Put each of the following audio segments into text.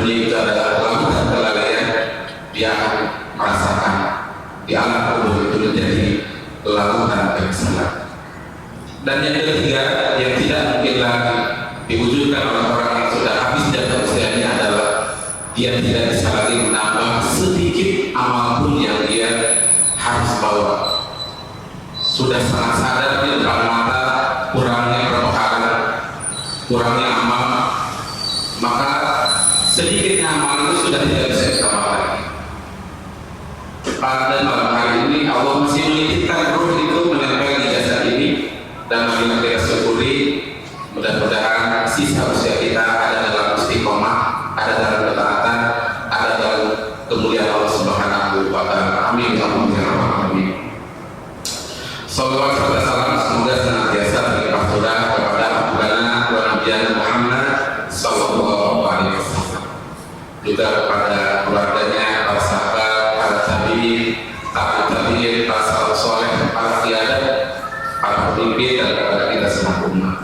dunia itu adalah lautan kelalaian, dia akan merasakan di alam kubur itu menjadi lautan penyesalan. Dan yang ketiga yang tidak mungkin lagi diwujudkan oleh orang yang sudah habis jatah usianya adalah dia tidak bisa lagi menambah sedikit amal pun yang dia harus bawa. Sudah sangat sadar di depan mata kurangnya perpekaran, kurangnya amal, maka sedikitnya amal itu sudah tidak bisa ditambah lagi. Pada malam hari ini Allah masih menitipkan ruh itu menempel di jasad ini, dan marilah kita syukuri. Mudah-mudahan sisa usia kita ada dalam istiqomah, ada dalam ketaatan, ada dalam kemuliaan Allah Subhanahu wa Ta'ala. Amin ya rabbal alamin. Salawat serta salam semoga senantiasa berlimpah curah kepada Abdullah wa Nabi Muhammad sallallahu alaihi wasallam, juga kepada keluarganya, para sahabat, para tabi'in, tabi'in, para salafus saleh, para qiyadat, para pemimpin, dan kepada kita semua umat.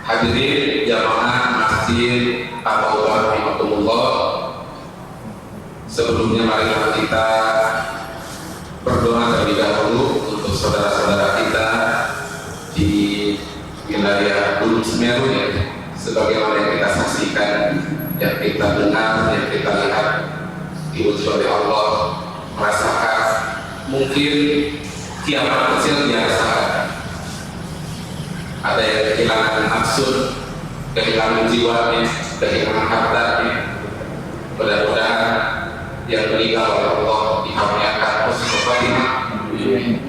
Hadirin jamaah Masjid At-Tawbah rahimakumullah, sebelumnya marilah kita berdoa terlebih dahulu untuk saudara-saudara kita di wilayah Gunung Semeru, ya, sebagaimana yang kita saksikan, yang kita dengar, yang kita lihat diuji oleh Allah, merasakan mungkin kiamat kecil biasa. Ada yang kehilangan nafsu, kehilangan jiwanya, kehilangan hartanya. Mudah-mudahan yang meninggal oleh Allah dikaruniakan husnul khatimah,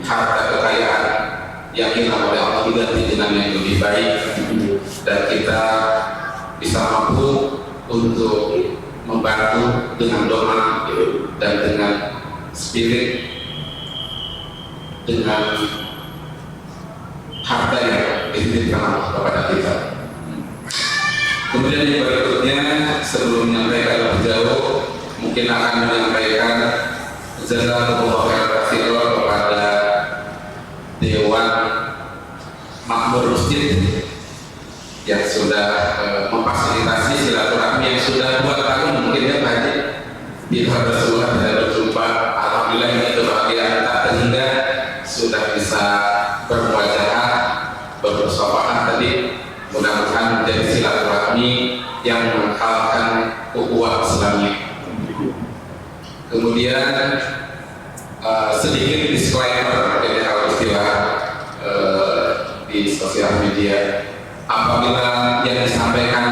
harta kekayaan yang hilang oleh Allah diganti dengan yang lebih baik, dan kita bisa mampu untuk membantu dengan doa dan dengan spirit, dengan harta yang dititipkan Allah kepada kita. Kemudian yang berikutnya, sebelum menyampaikan lebih jauh, mungkin akan menyampaikan jazakallahu khairan kepada Dewan Makmur Masjid yang sudah memfasilitasi silaturahmi yang sudah 2 tahun mungkin ya Pak Haji kita bersuara dan berjumpa. Alhamdulillah ini kebahagiaan tak terhingga, sudah bisa bermuajahah, bermusyawarah tadi. Mudah-mudahan menjadi silaturahmi yang menghalalkan ukhuwah Islamiyah. Kemudian sedikit disclaimer, jadi kalau istilah di sosial media, apabila yang disampaikan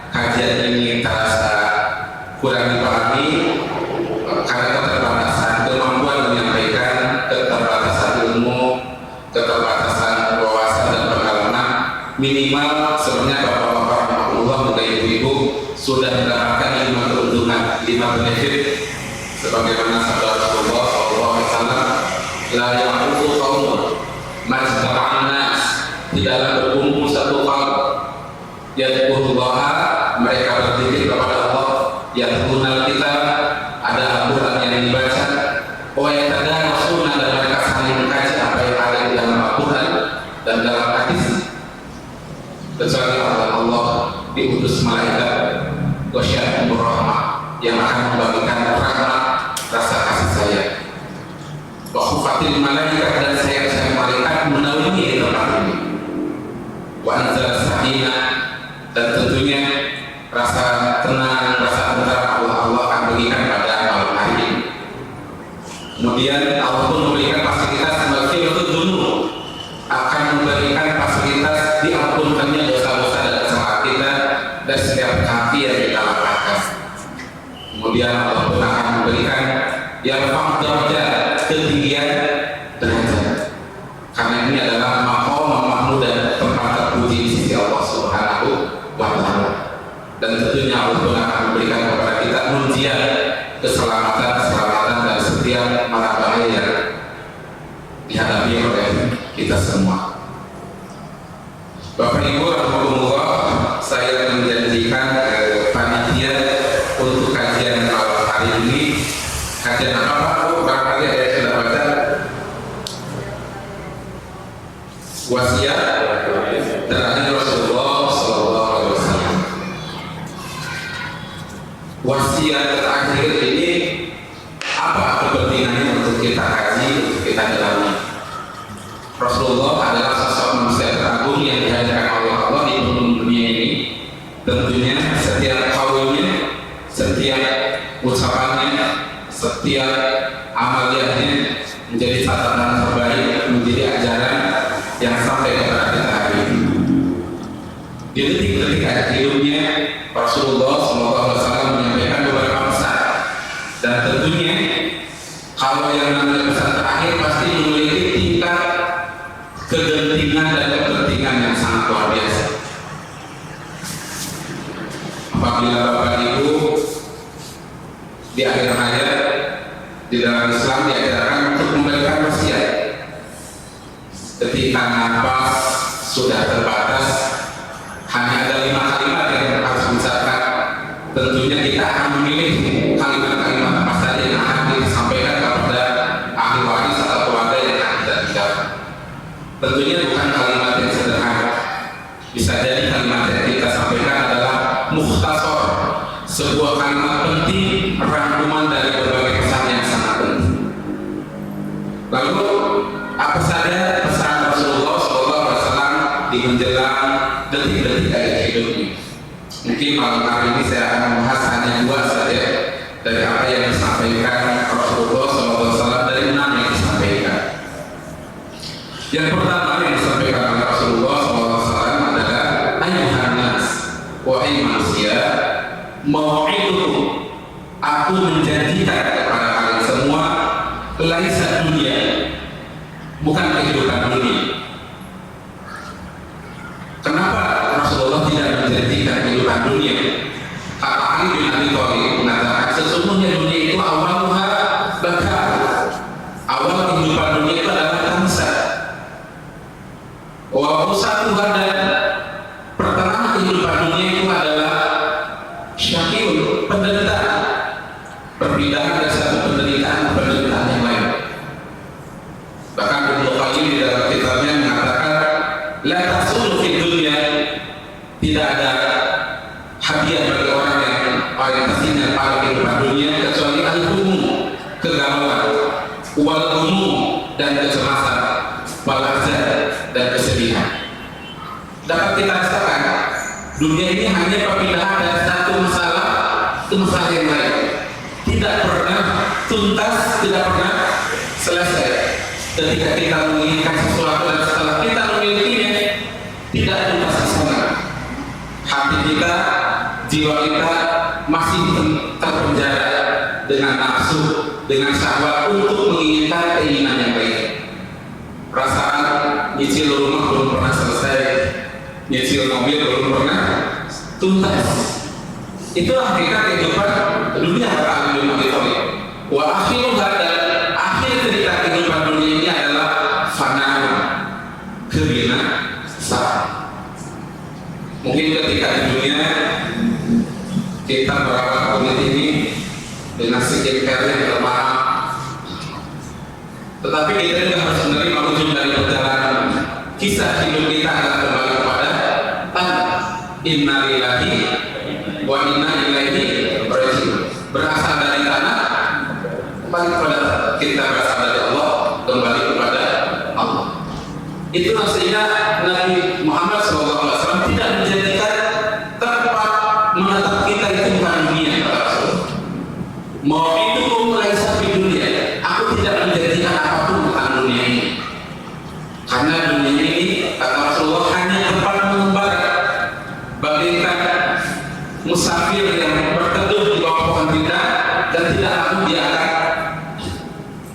kajian ini terasa kurang dipahami karena keterbatasan kemampuan menyampaikan, keterbatasan ilmu, keterbatasan wawasan dan pengalaman, minimal sebenarnya bapak-bapak rahmatullah, muda ibu-ibu sudah mendapatkan 5 keuntungan, 5 benefit, sebagaimana sabda Rasulullah SAW, la ya'udu qaumun majtama'an nas, tidaklah berkumpul satu kaum yadhkurullaha, mereka berzikir kepada Allah, yadhkurunal kitab, ada Al-Quran yang dibaca, wa yatadarasuna, dan mereka saling mengkaji apa yang ada di dalam Al-Quran dan dalam hadis, kecuali Allah diutus malaikat wasyatumur rahmah yang akan membagikan rahmat, rasa kasih sayang. Wa khufatil malaikat, dan sayang malaikat menaungi tempat ini. Wa anzal sakinah, dan tentunya rasa tenang, rasa tentram Allah akan berikan pada malam hari ini. Kemudian Allah pun memberikan fasilitas maghfiratud dzunub, akan memberikan fasilitas diampunkannya dosa-dosa dan kesalahan kita dan setiap kaki yang kita lakukan. Kemudian Allah pun akan memberikan yang darajat, ketinggian derajat, karena ini adalah maqam mahmud dan tempat terpuji di sisi Allah Subhanahu wa Ta'ala. Dan tentunya Allah pun akan memberikan kepada kita munjiat, keselamatan dan setiap mara bahaya yang dihadapi oleh kita semua. Bapak Ibu rahmatullah, saya menjanjikan panitia untuk kajian malam hari ini. Kajian apa Pak? Barangkali ada yang sudah baca wasiat dari Rasulullah SAW. wasiat terakhir ini apa kepentingannya untuk kita kaji, untuk kita dalami. Rasulullah adalah sosok manusia teragung yang dihadirkan oleh Allah di dunia ini. Tentunya setiap kaulnya, setiap ucapannya, setiap amaliyahnya menjadi catatan terbaik, menjadi ajaran yang sampai kepada kita hari ini. Di detik-detik hidupnya Rasulullah SAW menyampaikan beberapa pesan, dan tentunya kalau yang namanya pesan terakhir pasti memiliki tingkat kegentingan dan kepentingan yang sangat luar biasa. Apabila Bapak Ibu di akhir hayat di dalam Islam diajarkan untuk memberikan wasiat, ketika nafas sudah terbatas, hanya ada 5 kalimat yang harus diucapkan. Tentunya kita akan memilih kalimat-kalimat apa saja yang akan disampaikan kepada ahli waris atau keluarga yang akan kita tinggalkan. Tentunya bukan kalimat yang sederhana. Bisa jadi kalimat yang kita sampaikan adalah mukhtasar, sebuah kalimat penting, rangkuman dari berbagai pesan yang sangat penting. Lalu apa saja pesan Rasulullah SAW di menjelang detik-detik akhir hidupnya? Mungkin malam hari ini saya akan membahas hanya 2 saja dari apa yang disampaikan Rasulullah SAW, dari mana yang disampaikan. Yang pertama yang disampaikan oleh Rasulullah SAW adalah ayuhan nas, wahai manusia, mau'idukum, aku menjanjikan kepada kalian semua, laisa dunia, bukan kehidupan dunia. Kenapa Rasulullah tidak menjanjikan kehidupan dunia? Kata Ali bin Abi Thalib mengatakan, sesungguhnya dunia itu awalnya bakar. Awal kehidupan dunia itu adalah tamsa. Wa usatuha, dan pertengahan kehidupan dunia itu adalah syakiyun, penderitaan. Perbedaan dari satu penderitaan ke penderitaan yang lain. Bahkan Ibnu Qayyim di dalam kitabnya mengatakan, la tasulu fid dunya, tidak ada hadiah bagi orang yang orientasinya pada kehidupan dunia kecuali al-humum, kegalauan, wal humum, dan kecemasan, wal ahzan, dan kesedihan. Dapat kita rasakan dunia ini hanya perpindahan dari satu masalah ke masalah yang lain, tidak pernah tuntas, tidak pernah selesai. Ketika kita menginginkan sesuatu dan setelah kita memilikinya, tidak tuntas di sana. Hati kita, jiwa kita masih terpenjara dengan nafsu, dengan syahwat untuk menginginkan keinginan yang baik. Perasaan nyicil rumah belum pernah selesai, nyicil mobil belum pernah tuntas. Itulah hakikat kehidupan dunia kata dunia itu. Wa akhiru hada, akhir cerita kehidupan dunia ini adalah fana, kebinasaan. Mungkin ketika di dunia kita merawat kulit ini dengan sedikit care yang bermahal, tetapi kita juga harus menerima ujung dari perjalanan. Kisah hidup kita akan kembali kepada tanah. Inna lillahi wa inna ilaihi raji'un. Berasal dari tanah, kembali kepada kita, berasal dari Allah, kembali kepada Allah. Itulah sehingga Nabi Muhammad SAW tidak menjadikan tempat menetap kita itu bukan dunia, kata Rasul. Mau itu mulai sampai dunia, aku tidak menjadikan apapun tentang dunia ini, karena dunia ini kata Rasulullah hanya tempat mengembara, bagaikan musafir yang berteduh di bawah pohon pindah dan tidak lama dia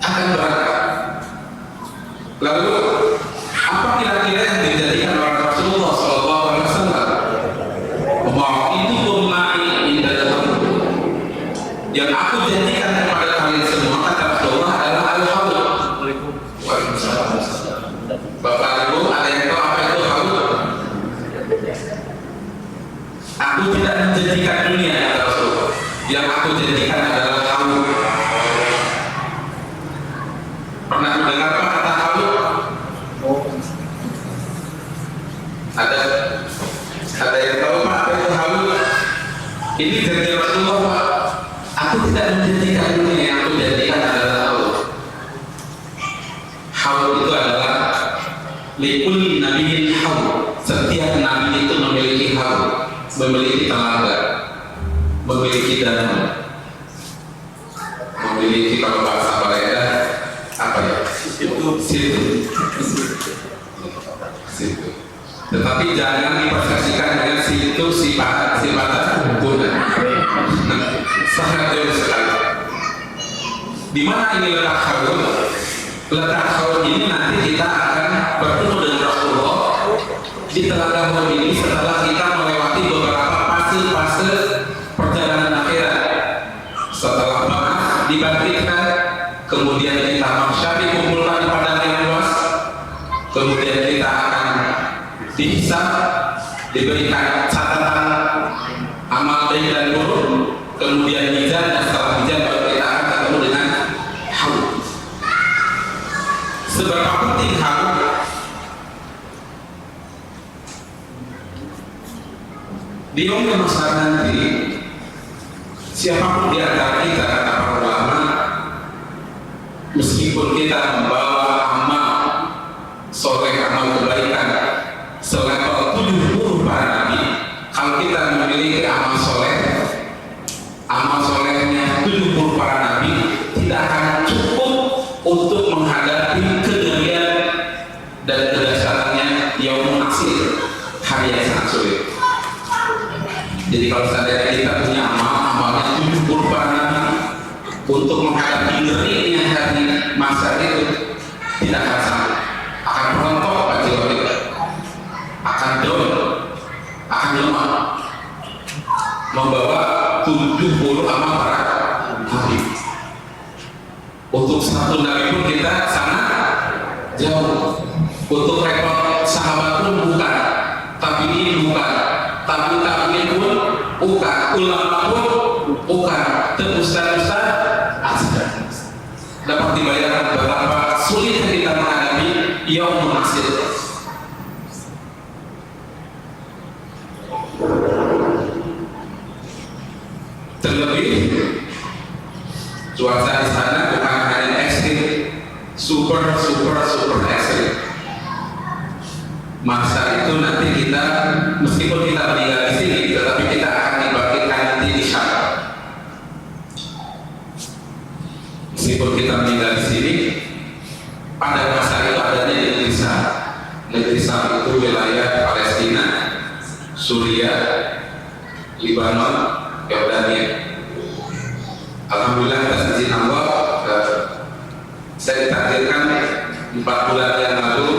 akan berangkat. Lalu apa kira-kira yang dijadikan oleh Rasulullah SAW? Bahwa itu pemain indah dalam yang aku janjikan kepada kalian semua, kata Rasulullah, adalah al-haud. Bapak Ibu, ada yang tahu apa itu haud? Aku tidak menjanjikan dunia, kata Rasulullah. Yang aku janjikan adalah haud. Pernah mendengar apa kata haud? Ada yang tahu Pak apa itu haud? Ini dari Rasulullah, Pak. Aku tidak menjadikan dunia, yang aku jadikan adalah haud. Haud itu adalah likulli nabiyyin haud. Setiap nabi itu memiliki haud, memiliki telaga, memiliki danau, memiliki, kalau bahasa Balenda apa ya? Situ. Tetapi jangan dipersepsikan dengan situ sifat guna. Sangat jauh sekali. Di mana ini letak haud? Letak haud ini nanti kita akan bertemu dengan Rasulullah di telaga haud ini setelah kita melewati beberapa fase perjalanan akhirat. Setelah ba'ats dibangkitkan, kemudian kita mahsyar dikumpulkan di padang yang luas, kemudian kita akan dihisab, diberikan catatan amal baik dan buruk, kemudian mizan, dan setelah mizan baru kita akan ketemu dengan haud. Seberapa penting haud? Di yaumul mahsyar nanti, siapapun di antara kita, kata para ulama, meskipun kita membawa amal soleh, amal kebaikan selevel 70 para nabi, kalau kita memiliki amal solehnya 70 para nabi, tidak akan cukup untuk menghadapi kengerian dan kedahsyatannya yaumul akhir, hari yang sangat sulit. Jadi kalau seandainya kita punya amalnya 70 para nabi untuk menghadapi ngerinya hari masa itu, tidak akan sanggup, akan merontok jiwa kita, akan down, akan lemah, membawa 70 amal para nabi. Untuk satu nabi pun kita sangat jauh. Untuk rekor sahabat pun bukan, tabi'in bukan, tabi'in pun bukan, ulama pun bukan, ustaz-ustaz asal. Dapat dibayangkan betapa sulitnya kita menghadapi yaumul akhir. Terlebih cuaca di sana bukan hanya ekstrim, super ekstrim. Masa itu nanti kita, meskipun kita meninggal di sini, tetapi kita akan dibangkitkan nanti di Syam. Meskipun kita meninggal di sini, pada masa itu adanya di negeri Syam. Negeri Syam itu wilayah Palestina, Suriah, Lebanon, Yordania. Alhamdulillah atas izin Allah, saya ditakdirkan 4 bulan yang lalu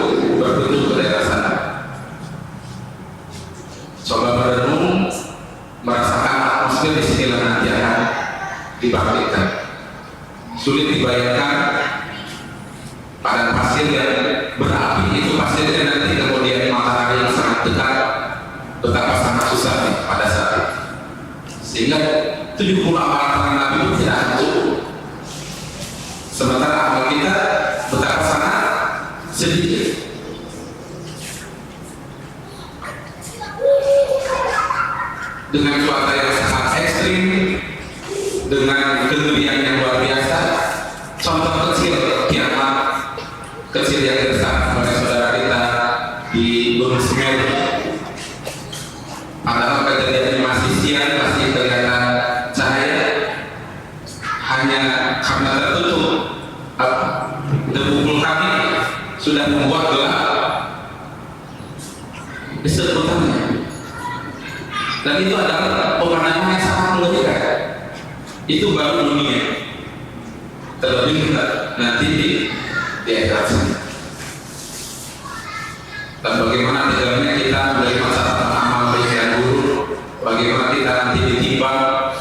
berkunjung ke daerah sana. Coba merenung, merasakan atmosfer di sinilah nanti akan dibangkitkan. Sulit dibayangkan padang pasir yang berapi itu pasirnya nanti kemudian matahari yang sangat dekat, betapa sangat susah pada saat itu. Sehingga 70 amal para nabi itu tidak akan cukup. Sementara amal kita betapa sangat sedikit. Dengan cuaca yang sangat ekstrim, dengan kengerian yang luar biasa. Contoh kecil, kiamat kecil yang besar oleh saudara kita di Gunung Semeru. Padahal kejadiannya masih siang, masih kelihatan cahaya, hanya karena tertutup debu vulkanik sudah membuat gelap di sekitarnya. Dan itu adalah pemandangan yang sangat mengerikan. Itu baru dunia. Terlebih nanti di akhirat sana. Dan bagaimana jalannya kita dari masa amal baik dan buruk, bagaimana kita nanti ditimbang,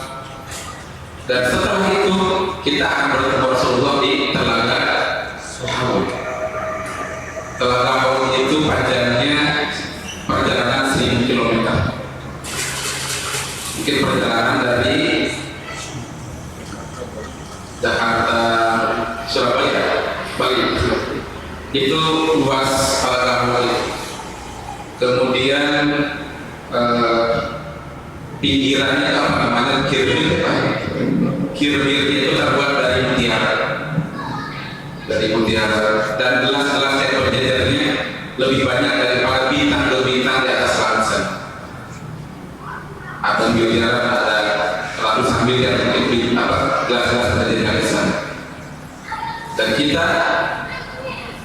dan setelah itu kita akan bertemu Rasulullah di telaga Haud. Telaga Haud itu panjangnya perjalanan 1000 km. Mungkin perjalanan dari Jakarta Surabaya Bali itu luas telaga Haud. Kemudian pinggirannya itu apa namanya, kirbir itu terbuat dari mutiara, dan gelas-gelas yang berjejernya lebih banyak daripada bintang-bintang di atas langit. Atau miliaran, ada ratusan miliar mungkin gelas-gelas berjejer di sana. Dan kita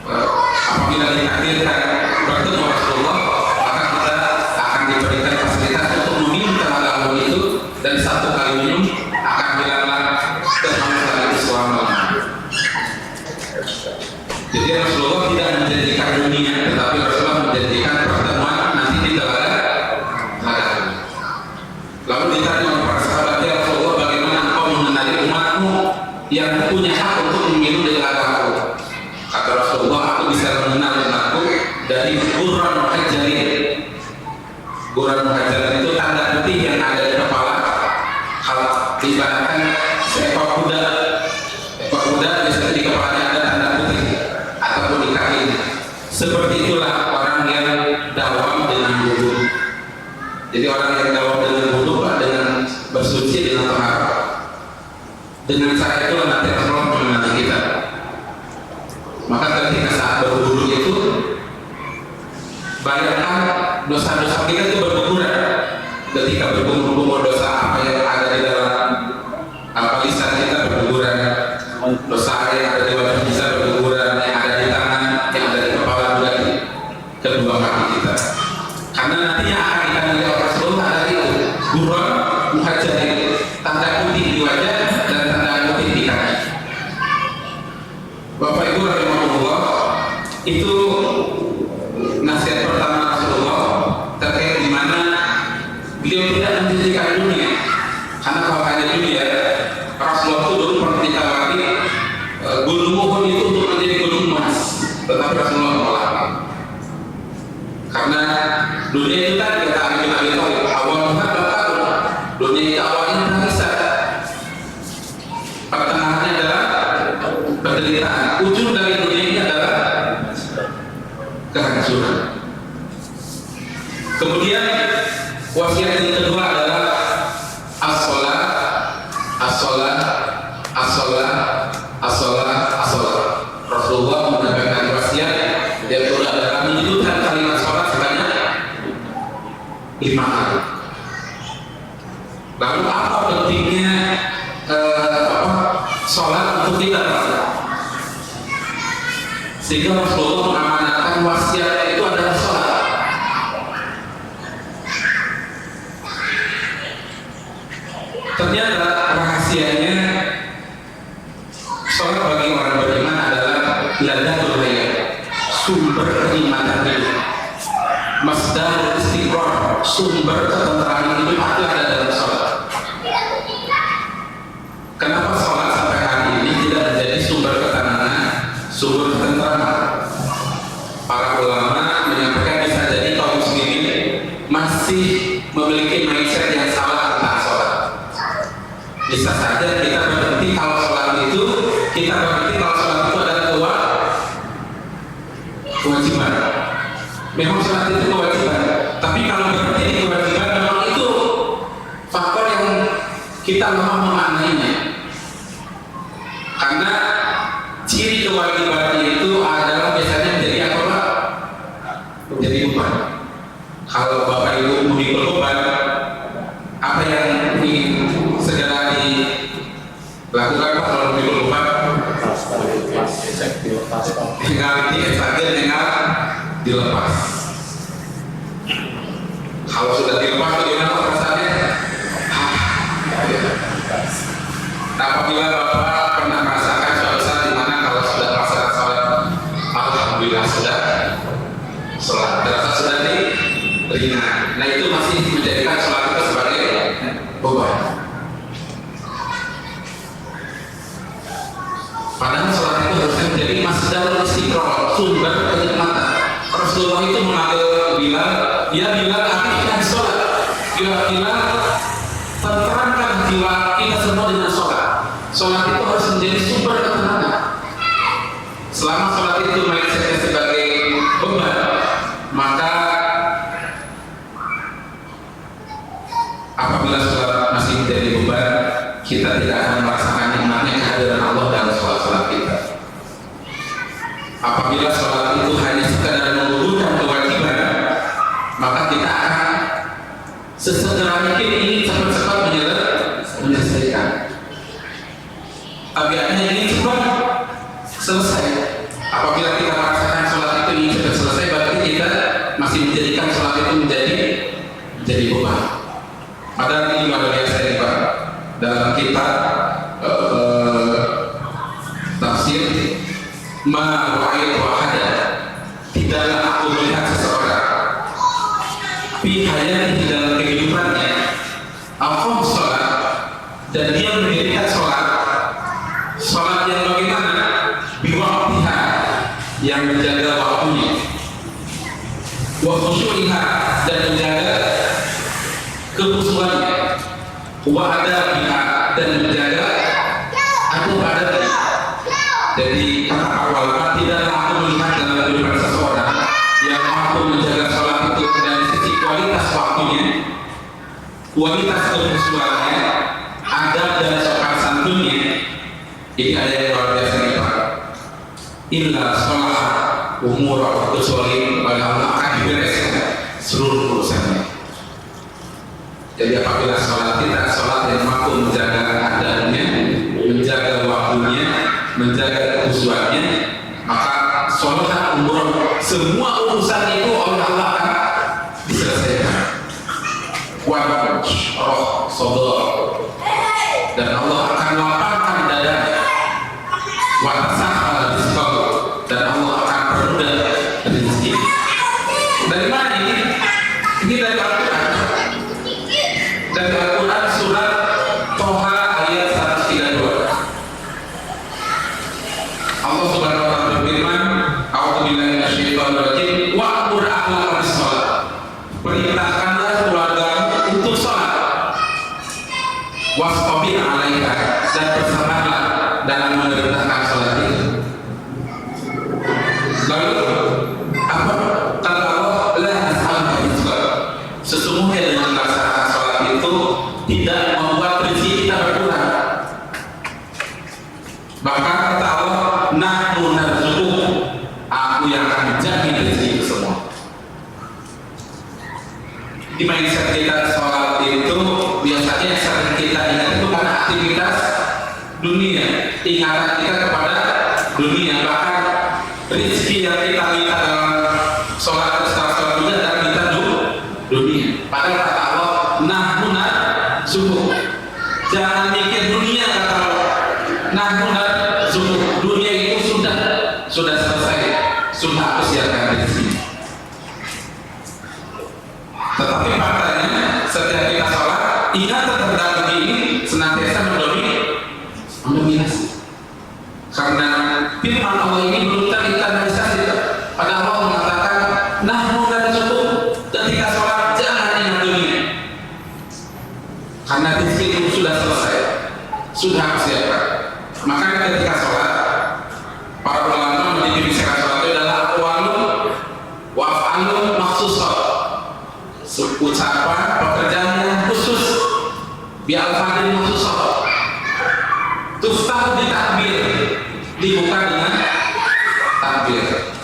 apabila ditakdirkan bertemu Rasulullah, maka kita akan diberikan fasilitas untuk meminta lagu itu, dan satu kali minum akan hilanglah kehausan itu selama-lamanya. Jadi Rasulullah tidak menjanjikan dunia, tetapi Rasulullah menjanjikan pertemuan nanti di telaga. Lalu ditanya oleh para sahabat, ya Rasulullah, bagaimana engkau mengenali umatmu yang punya hak untuk meminum dari lagaku? Kata Rasulullah, aku bisa mengenal umatku dari buran muhajarin. Buran muhajarin itu tanda putih yang ada di kepala. Kalau diibaratkan seekor kuda biasanya di kepalanya ada tanda putih ataupun di kaki. Seperti itulah orang yang dawam dengan wudu. Jadi orang yang dawam dengan wudu, dengan bersuci, dengan taharah. Dengan cara itulah nanti Rasulullah mengenali kita. Maka ketika saat berwudu itu, bayangkan dosa-dosa kita itu berguguran. Ketika bergumul-gumul dosa apa yang ada di dalam lisan kita berguguran, dosa yang ada di wajah kita berguguran, yang ada di tangan, yang ada di kepala, juga di kedua kaki kita. Karena nantinya akan dikanali oleh Rasulullah ada itu buron muhajarin, tanda putih di wajah dan tanda putih di kaki. Bapak Ibu rahimahullah, itu nasihat pertama Rasulullah terkait di mana beliau tidak menjanjikan dunia. Karena kalau hanya dunia, Rasulullah itu dulu pernah ditawari gunung Uhud itu untuk menjadi gunung emas, tetapi Rasulullah menolak. Karena dunia itu tadi kata Ali bin Abi Thalib, awalnya bakal dunia itu awalnya terpisah, pertengahannya adalah penderitaan, ujung dari dunia ini adalah kehancuran. Kemudian wasiat yang kedua adalah as-sholat, as-sholat, as-sholat, as-sholat, as-sholat. Rasulullah menyampaikan wasiat yang kedua adalah menyebutkan kalimat sholat sebanyak 5 kali. Lalu apa pentingnya sholat untuk kita? Sehingga Rasulullah mengamanatkan wasiat itu adalah sholat. Ternyata rahasianya sholat bagi orang beriman adalah ladatul hayat, sumber kenikmatan hidup, masdar istiqrar, sumber ketentraman hidup itu ada dalam sholat. Kenapa sholat sampai hari ini tidak menjadi sumber ketenangan, sumber ketentraman? Para ulama menyampaikan bisa jadi kaum muslimin masih memiliki mindset yang salah tentang sholat. Bisa saja kita berhenti kalau sholat itu, adalah kewajiban. Memang sholat itu kewajiban, tapi kalau berhenti di kewajiban, memang itu faktor yang kita lemah memaknainya. Karena ciri kewajiban itu adalah biasanya menjadi apa Pak? Menjadi beban. Kalau Bapak Ibu memikul beban, apa yang ingin segera dilakukan Pak kalau memikul beban? Tinggal dilepas. Kalau sudah dilepas, bagaimana perasaannya? Nah, apabila Bapak pernah merasakan suatu saat di mana kalau sudah melaksanakan sholat, alhamdulillah sudah sholat, terasa sudah ringan. Nah, itu masih menjadikan sholat itu sebagai beban. Padahal sholat itu harusnya menjadi masdar istiqrar, sumber kenikmatan. Rasulullah itu mengambil Bilal, dia Bilal aktifkan sholat. Bilal tenteramkan jiwa kita semua dengan sholat. Sholat itu harus menjadi sumber ketenangan. Selama sholat itu mindsetnya sebagai beban, maka apabila kita tidak akan merasakan nikmatnya kehadiran Allah dalam sholat-sholat kita. Apabila sholat itu hanya sekadar menggugurkan kewajiban, maka kita akan sesegera mungkin ingin cepat-cepat menyelesaikan. Agaknya ini cepat selesai. Apabila kita merasakan sholat itu ingin cepat selesai, berarti kita masih menjadikan sholat itu menjadi beban. Padahal ini luar biasa ya Pak. Dalam kitab tafsir ma ra'aitu ahada, tidaklah aku melihat seseorang fi hayati dalam kehidupannya aqam sholat, dan dia mendirikan sholat yang bagaimana biwaktiha, yang menjaga waktunya, wa khusyu'iha, dan menjaga kekhusyuannya, wa adabiha, dan menjaga adab adabnya. Jadi kata awal, tidaklah aku melihat dalam kehidupan seseorang yang mampu menjaga sholat itu dari sisi kualitas waktunya, kualitas kekhusyuannya, adab dan sopan santunnya. Ini ada yang luar biasa nih Pak. Illa sholat umur, kecuali oleh Allah akan dibereskan seluruh urusannya. Jadi apabila sholat kita sholat yang mampu menjaga adabnya, menjaga waktunya, menjaga kekhusyuannya, maka sholat umur, semua urusan itu oleh Allah akan diselesaikan. Wabah, roh, sodor, dan Allah akan lapangkan dadanya. Watasah rizqah, dan Allah akan permudah rezeki. Dari mana ini? Ini dari Al-Quran. Dari Al-Quran surat Toha ayat 132. Allah Subhanahu wa taala berfirman, "A'udzubillahi minasyaitonir rajim, wa'mur ahlaka bis-shalah." Perintahkanlah keluargamu untuk salat. Wastabir 'alaiha, dan bersabarlah dalam mengerjakan salat itu. Lalu apa? Kata Allah, la nas'aluka rizqan. Sesungguhnya dengan melaksanakan salat itu tidak membuat rezeki kita berkurang. Bahkan kata Allah, nahnu narzuquka, aku yang akan menjamin rezeki itu semua. Di mindset kita sholat itu biasanya sering kita ingat itu karena aktivitas dunia, ingatan kita kepada dunia, bahkan rezeki yang kita minta dalam sholat setelah sholat juga dan minta dunia. Padahal kata Allah, nahnu narzuquka, jangan mikir dunia, kata Allah. Nahnu narzuquka, dunia itu sudah selesai, sudah aku siapkan rezeki. Tetapi faktanya setiap kita sholat, ingatan tentang begini senantiasa mendominasi. Karena firman Allah ini belum terinternalisasi. Pada Allah mengatakan, nahnu narzuquka, ketika sholat jangan ingat dunia. Karena rezeki itu sudah selesai, sudah aku siapkan. Makanya ketika sholat, para ulama mendefinisikan sholat itu adalah aqwalun wa af'alun makhsusah, ucapan, pekerjaan yang khusus, bi'al-fadil khususah, tuftah di takbir, dibuka dengan takbir.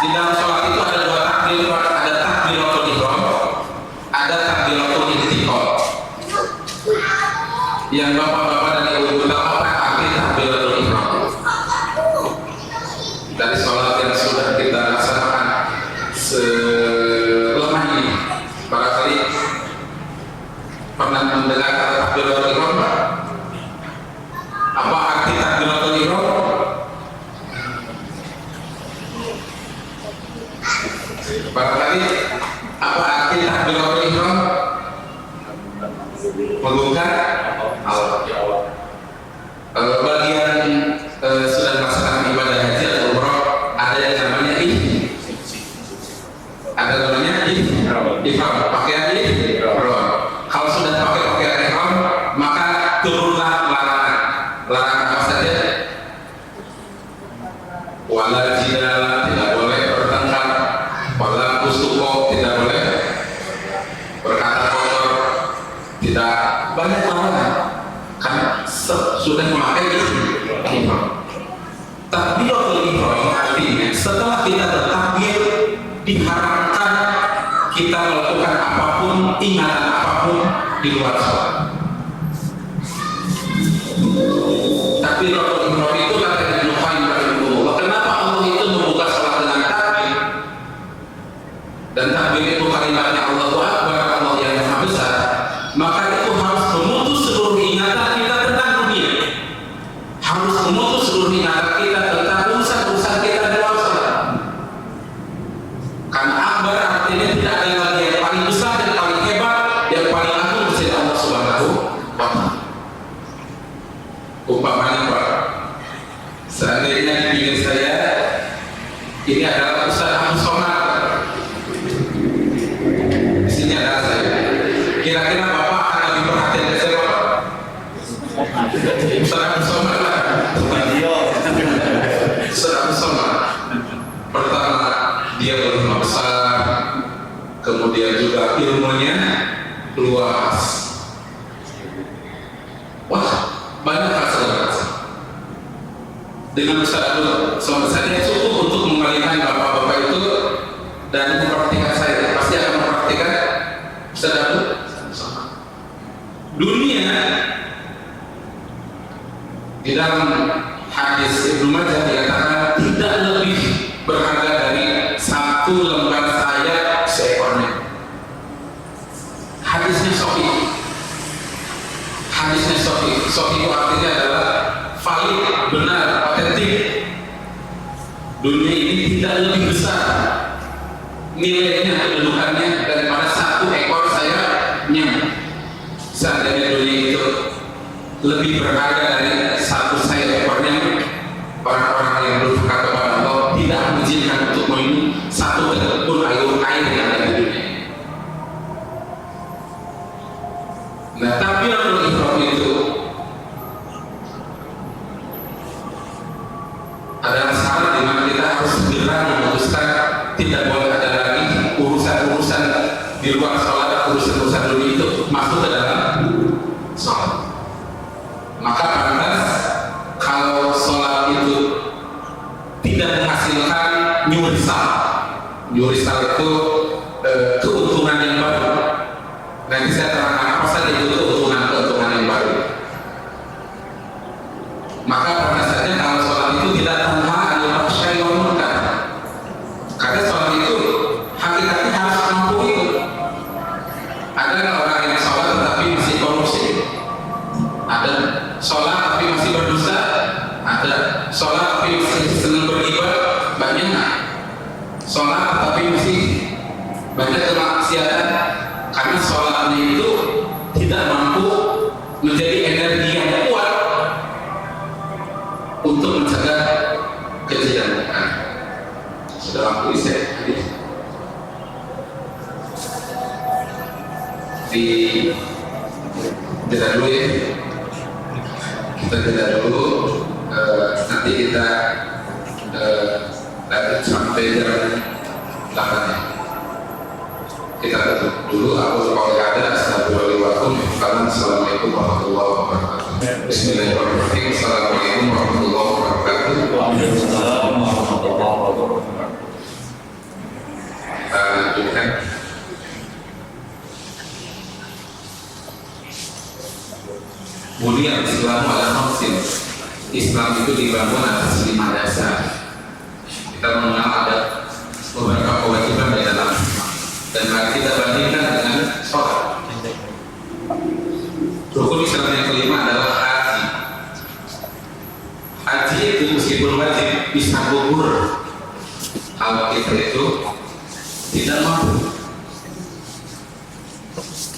Di dalam sholat itu ada dua takbir, ada takbiratul ihram, ada takbiratul intiqal. Yang bapak-bapak dan ibu-ibu tahu apa arti takbiratul ihram? Dari sholat yang sudah kita laksanakan selemah ini, barangkali pernah mendengar kata takbiratul ihram? Apa arti takbiratul ihram? Barangkali apa arti takbiratul ihram? Mengungkap Allah. Bagian sudah melaksanakan ibadah haji atau umrah, ada yang namanya ada namanya ihram, pakaian ihram. Kalau sudah pakai pakaian ihram, maka turunlah larangan. Larangan apa saja? Wala jidala, tidak boleh bertengkar. Wala kusuko, tidak boleh berkata kotor. Tidak, banyak larangan. kan sudah memakai ihram. Takbiratul ihram artinya setelah kita bertakbir diharamkan kita melakukan apapun, ingatan apapun di luar sholat. Takbiratul ihram itu kata Ibnu Qayyim rahimahullah, kenapa Allah itu membuka sholat dengan takbir? Dan takbir itu kalimatnya Allahu Akbar, Allah yang Maha Besar. Maka itu harus memutus seluruh ingatan kita tentang dunia, harus memutus seluruh ingatan kita tentang urusan-urusan kita dalam sholat. Karena akbar artinya tidak ada lagi yang paling besar, yang paling hebat, yang paling agung dari Allah Subhanahu wa Ta'ala. Umpamanya Pak, seandainya di pinggir saya ini adalah Ustaz Abu Somad, di sini adalah saya. Kira-kira Bapak akan lebih perhatian ke saya Pak? Ustaz Abu Somad lah. Ustaz Abu Somad. Pertama, dia berilmu besar, kemudian juga ilmunya luas. Wah, banyak hal selesai. Dengan Ustaz Abu Somad saya cukup untuk mengalihkan bapak-bapak itu dan memperhatikan saya. Pasti akan memperhatikan Ustaz Abu Somad. Dunia di dalam hadis Ibnu Majah dikatakan tidak lebih berharga dari satu lembar sayap seekornya. Hadisnya sahih. Hadisnya sahih. Sahih itu artinya adalah valid, benar, otentik. Dunia ini tidak lebih besar nilainya, kedudukannya daripada satu ekor sayapnya. Seandainya dunia itu lebih berharga dari satu sayap ekornya, orang-orang yang berfikir kepada Allah tidak mengizinkan untuk minum satu teguk pun air yang ada di dunia. Nah, takbiratul ihram itu adalah syarat di mana kita harus segera memutuskan tidak boleh ada lagi urusan-urusan di luar sholat, urusan-urusan dunia itu masuk ke dalam sholat. Maka pantas kalau sholat itu tidak menghasilkan nyurisal. Nyurisal itu keuntungan yang baru. Nanti saya terangkan apa saja itu keuntungan yang baru. Maka pantas saja kalau sholat itu tidak tanha al-fahsya'i wal munkar. Karena sholat itu hakikatnya harus mampu itu. Ada orang yang sholat tetapi masih korupsi. Ada sholat tapi masih berdosa. Ada sholat tapi masih senang beribadah. Banyak sholat tapi masih banyak kemaksiatan. Karena sholatnya itu tidak mampu menjadi energi yang kuat untuk mencegah kejahatan. Sudah lampu saya di jeda dulu ya. Kita jeda dulu, nanti kita lanjut sampai jam 8. Kita tutup dulu. Aku kalau ada Assalamualaikum warahmatullahi wabarakatuh. Bismillahirrahmanirrahim. Assalamualaikum warahmatullahi wabarakatuh. Waalaikumsalam warahmatullahi wabarakatuh. Lanjutkan. Mulia Islam ala khamsin. Islam itu dibangun atas 5 dasar. Kita mengenal ada beberapa kewajiban di dalam, dan mari kita bandingkan dengan sholat. Rukun Islam yang kelima adalah haji. Haji itu meskipun wajib bisa gugur kalau kita itu tidak mampu.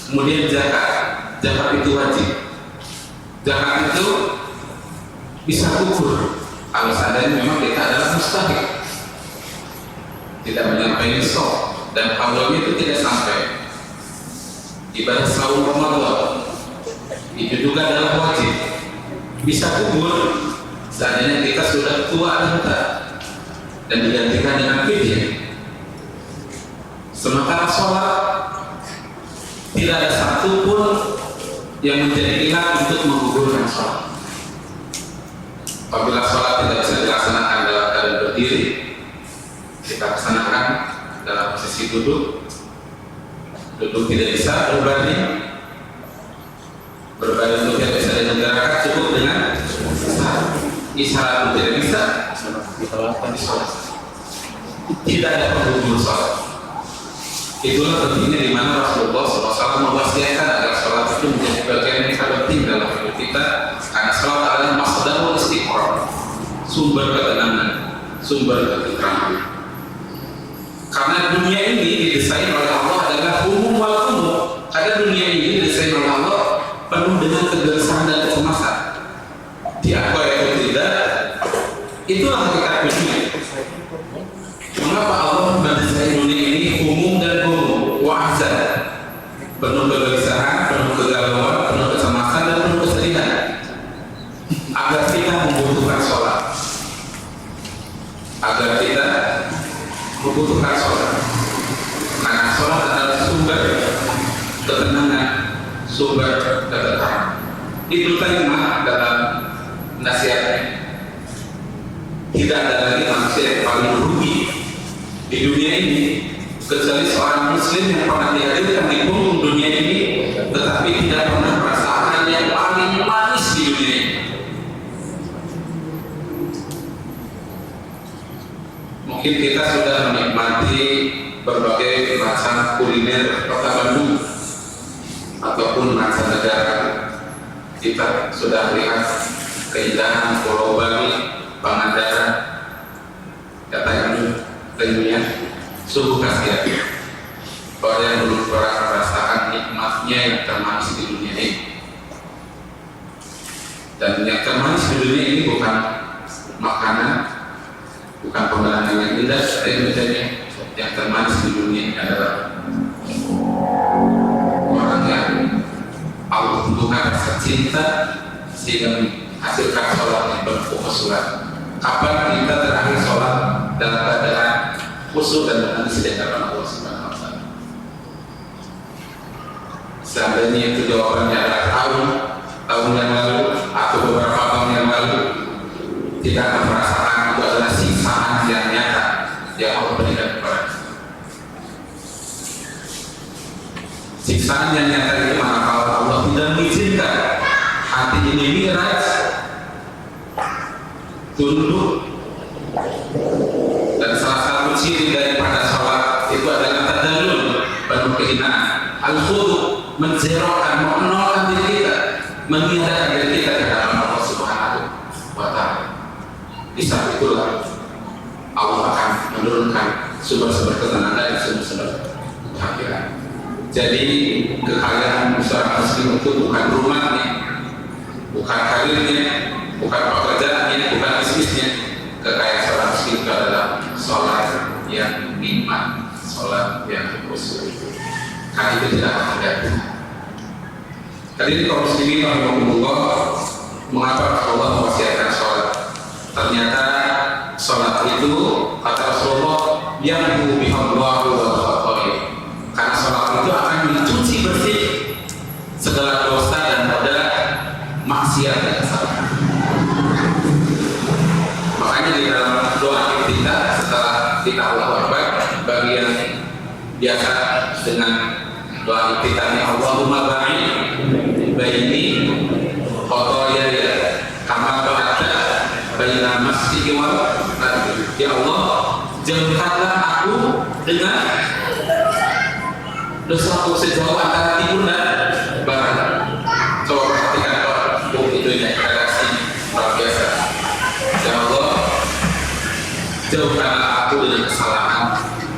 Kemudian zakat itu wajib. Zakat itu bisa gugur kalau seandainya memang kita adalah mustahik, tidak menyampaikan nisab dan haulnya itu tidak sampai. Ibadah saum Ramadan itu juga adalah wajib, bisa gugur seandainya kita sudah tua renta dan digantikan dengan fidyah. Sementara sholat tidak ada satu pun yang menjadi ilat untuk menggugurkan. sholat. Apabila sholat tidak bisa dilaksanakan dalam keadaan berdiri, kita laksanakan dalam posisi duduk. Duduk tidak bisa, berbaring itu tidak bisa digerakkan, cukup dengan isyarat itu tidak bisa, tidak ada penghubung sholat. Itulah pentingnya di mana Rasulullah SAW mewasiatkan agar sholat itu menjadi bagian yang sangat penting dalam hidup kita, karena sholat adalah masdarul istiqomah, sumber ketenangan, sumber ketentraman. Karena dunia ini didesain oleh Allah adalah umum wal umum. Karena dunia ini didesain oleh Allah penuh dengan kegelisahan dan kecemasan. Diakui atau tidak, itulah hakikat dunia. Mengapa Allah mendesain dunia ini umum dan umum, wahzan, penuh kegelisahan, penuh kegalauan, penuh kecemasan dan penuh kesedihan, agar kita membutuhkan sholat, agar kita membutuhkan sholat. Karena sholat adalah sumber ketenangan, sumber ketenangan. Ibnu Taimiyah dalam nasihatnya, tidak ada lagi manusia yang paling rugi di dunia ini kecuali seorang muslim yang pernah dihadirkan di punggung dunia ini tetapi tidak pernah merasakan yang paling manis di dunia ini. Mungkin kita sudah menikmati berbagai macam kuliner kota Bandung ataupun mancanegara. Kita sudah lihat keindahan Pulau Bali, Pangandaran, kata ilmiah, sungguh kasihan orang yang belum pernah merasakan nikmatnya yang termanis di dunia ini. Dan yang termanis di dunia ini bukan makanan, bukan pemandangan yang indah, tapi menjadi yang termanis di dunia ini adalah orang yang Allah tentukan rasa cinta sehingga menghasilkan sholat yang berkhusyuk. Kapan kita terakhir sholat dalam keadaan khusyuk dan menangis di hadapan Allah Subhanahu wa Ta'ala? Seandainya itu jawabannya adalah tahun yang lalu atau beberapa tahun yang lalu, kita akan merasakan itu adalah siksaan yang nyata yang Allah berikan kepada kita. Siksaan yang nyata itu manakala Allah tidak mengizinkan hati ini mi'raj, tunduk, dan salah satu ciri daripada sholat itu adalah tadallul, penuh kehinaan, al-khudu, menzerokan, menolkan diri kita, menghindarkan diri kita ke dalam Allah Subhanahu wa Ta'ala. Di saat itulah Allah akan menurunkan sumber-sumber ketenangan dan sumber-sumber kebahagiaan. Jadi kekayaan seorang muslim itu bukan rumahnya, bukan karirnya, bukan pekerjaannya, bukan bisnisnya. Kekayaan seorang muslim itu adalah sholat yang nikmat, sholat yang khusyuk. Karena itu tidak akan terjadi. Tadi kaum muslimin rahimahumullah, mengapa Allah mewasiatkan sholat? Ternyata sholat itu kata Rasulullah yang bihallahu wa khata'ih. Karena sholat itu akan mencuci bersih segala dosa dan modal maksiat dan kesalahan. Makanya di dalam doa kita setelah kita Allahu Akbar, bagi yang biasa dengan doa kita ini, Allahumma ba'id baini khotoyaya kama ba'adta baina masjidi wal masjid. Ya Allah, jauhkanlah aku dengan dosaku sejauh antara timur dan barat. Coba perhatikan Pak, itu redaksi luar biasa. Ya Allah, jauhkanlah aku dari kesalahan,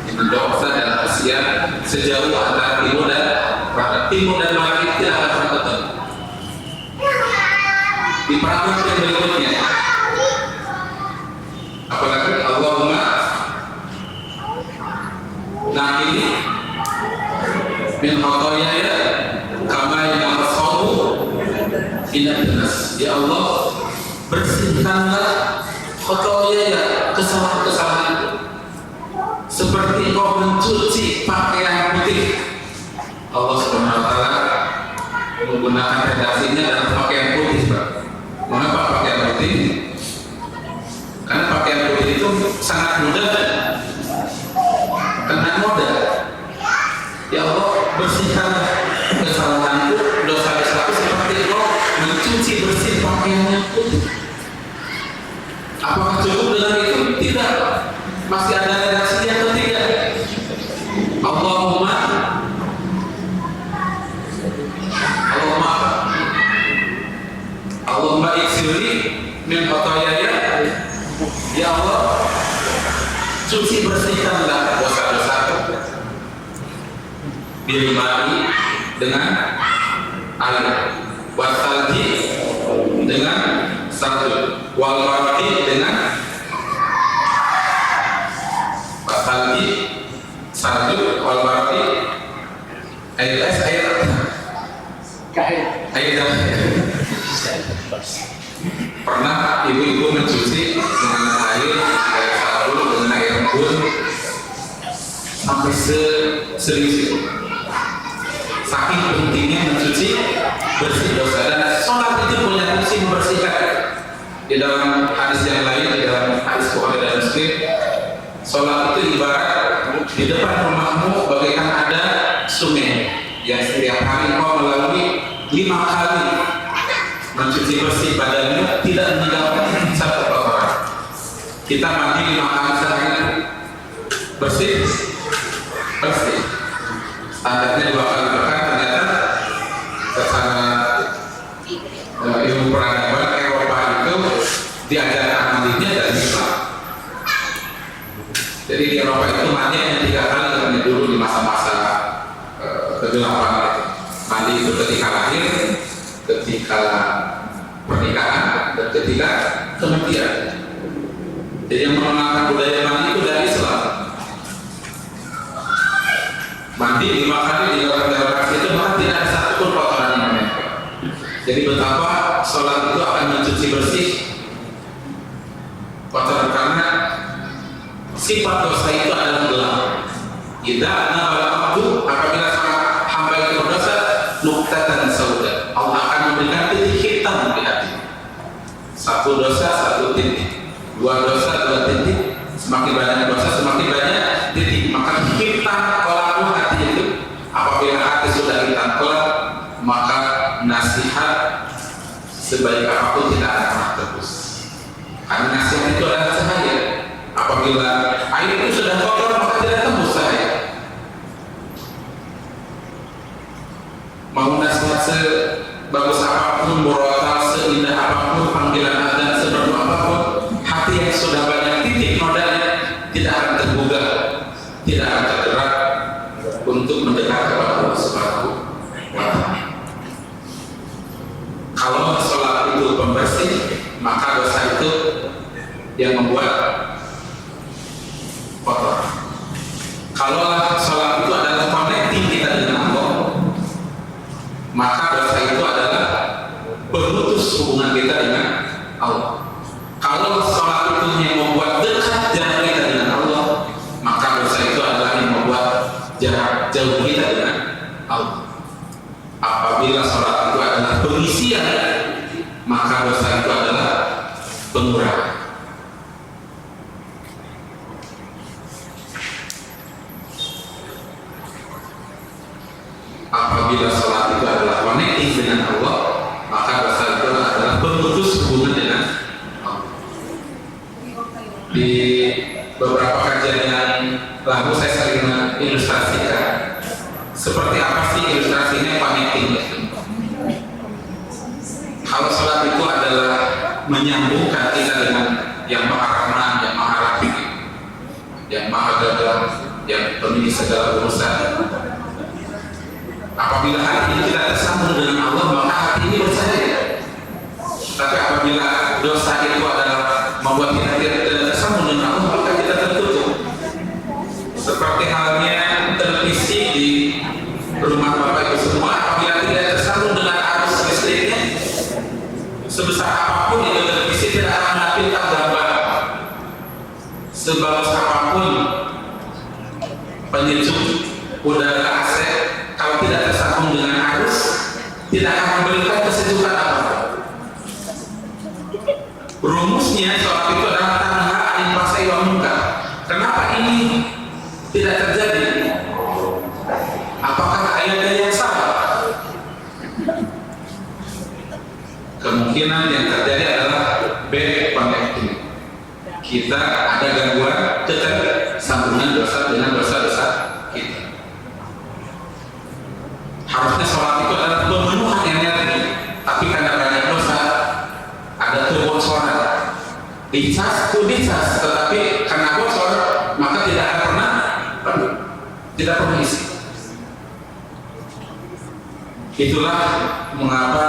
dengan dosa dan maksiat sejauh antara timur dan barat. Timur dan barat itu tidak akan pernah ketemu. Di paragraf yang berikutnya, apalagi Allahumma, nah ini min khotoyaya kama yanqasu ila nas. Ya Allah, bersihkanlah khotoyaya, kesalahan-kesalahanku seperti kau mencuci pakaian putih. Allah Subhanahu wa Ta'ala menggunakan redaksinya dalam pakaian putih, Pak. sangat mudah kena noda. Ya Allah, bersihkan kesalahanku, dosa-dosaku seperti Engkau mencuci bersih pakaiannya putih. Apakah cukup dengan itu? Tidak. Masih ada redaksi yang ketiga. Allahumma iksirli min khotoyaya. Ya Allah, cuci bersihkanlah dosa-dosaku bilmai dengan air, wasalji dengan salju, wal maradi dengan wasalji, salju, wal maradi, air es, air pernah ibu-ibu mencuci dengan air sabun, dengan air embun sampai sering itu. Saking pentingnya mencuci bersih dosa, dan sholat itu punya fungsi membersihkan. Di dalam hadis yang lain, di dalam hadis Bukhari dan Muslim, sholat itu ibarat di depan rumahmu bagaikan ada sungai yang setiap hari kau melalui 5 kali mencuci bersih badannya, tidak meninggalkan satu kotoran. Kita mandi 5 kali sehari, bersih, bersih. Standarnya 2 kali pekan. Ternyata secara ilmu peradaban Eropa itu diajarkan mandinya dari Islam. Jadi di Eropa itu mandi hanya 3 kali, karena dulu di masa-masa kegelapan. Mandi itu ketika lahir, ketika pernikahan, dan ketika kematian. Jadi yang mengenalkan budaya mandi itu dari Islam. Mandi 5 kali di dalam relasi itu maka tidak ada satupun kotoran yang menempel. Jadi betapa sholat itu akan mencuci bersih kotoran, karena sifat dosa itu adalah gelap. Idza nabal abdu, apabila seorang hamba itu berdosa, nuqtatan sauda, Allah akan memberikan titik hitam di hati. 1 dosa 1 titik, 2 dosa 2 titik, semakin banyak dosa semakin banyak titik. Maka hitam kelam hati itu. Apabila hati sudah hitam kelam, maka nasihat sebaik apapun tidak akan pernah tebus, karena nasihat itu adalah cahaya. Apabila air itu sudah kotor, maka tidak tembus cahaya. Mau nasihat sebagus apapun, murotal seindah apapun, panggilan adzan seberapa apapun, hati yang sudah banyak titik nodanya tidak akan tergugah, tidak akan tergerak untuk mendekat kepada Allah Subhanahu wa Ta'ala. Kalau sholat itu pembersih, maka dosa itu yang membuat kotor. Kalau sholat itu adalah connecting kita dengan Allah, maka dosa itu adalah pemutus hubungan kita dengan Allah. Kalau sholat itu yang membuat dekat jarak kita dengan Allah, maka dosa itu adalah yang membuat jarak jauh kita dengan Allah. Apabila sholat itu adalah pengisian, maka dosa itu adalah pengurangan. Apabila sholat itu adalah connecting dengan Allah, maka dosa itu adalah pemutus hubungan dengan Allah. Di beberapa kajian yang lalu saya sering ilustrasikan seperti apa sih ilustrasinya connecting. Kalau sholat itu adalah menyambungkan kita dengan yang Maha Rahman, yang Maha Rahim, yang Maha Gagah, yang pemilik segala urusan. Apabila hati ini tidak tersambung dengan Allah, maka hati ini bercahaya. Tapi apabila dosa itu adalah membuat kita tidak tersambung dengan Allah, maka kita tertutup. Seperti halnya televisi di rumah Bapak Ibu semua, apabila tidak tersambung dengan arus listriknya, sebesar apapun itu televisi tidak akan menampilkan gambar. Sebagus apapun penyejuk udara AC, kalau tidak tersambung dengan arus, tidak akan memberikan kesejukan apa. Rumusnya sholat itu adalah tanha anil fahsya'i wal munkar. Kenapa ini tidak terjadi? Apakah ada yang salah? Kemungkinan yang terjadi adalah bad connecting. Kita ada gangguan sambungan dosa dengan dosa-dosa kita. Harusnya sholat itu adalah pemenuhan energi, tapi karena banyak dosa ada kebocoran. Dicas, tetapi karena bocor maka tidak pernah isi. Itulah mengapa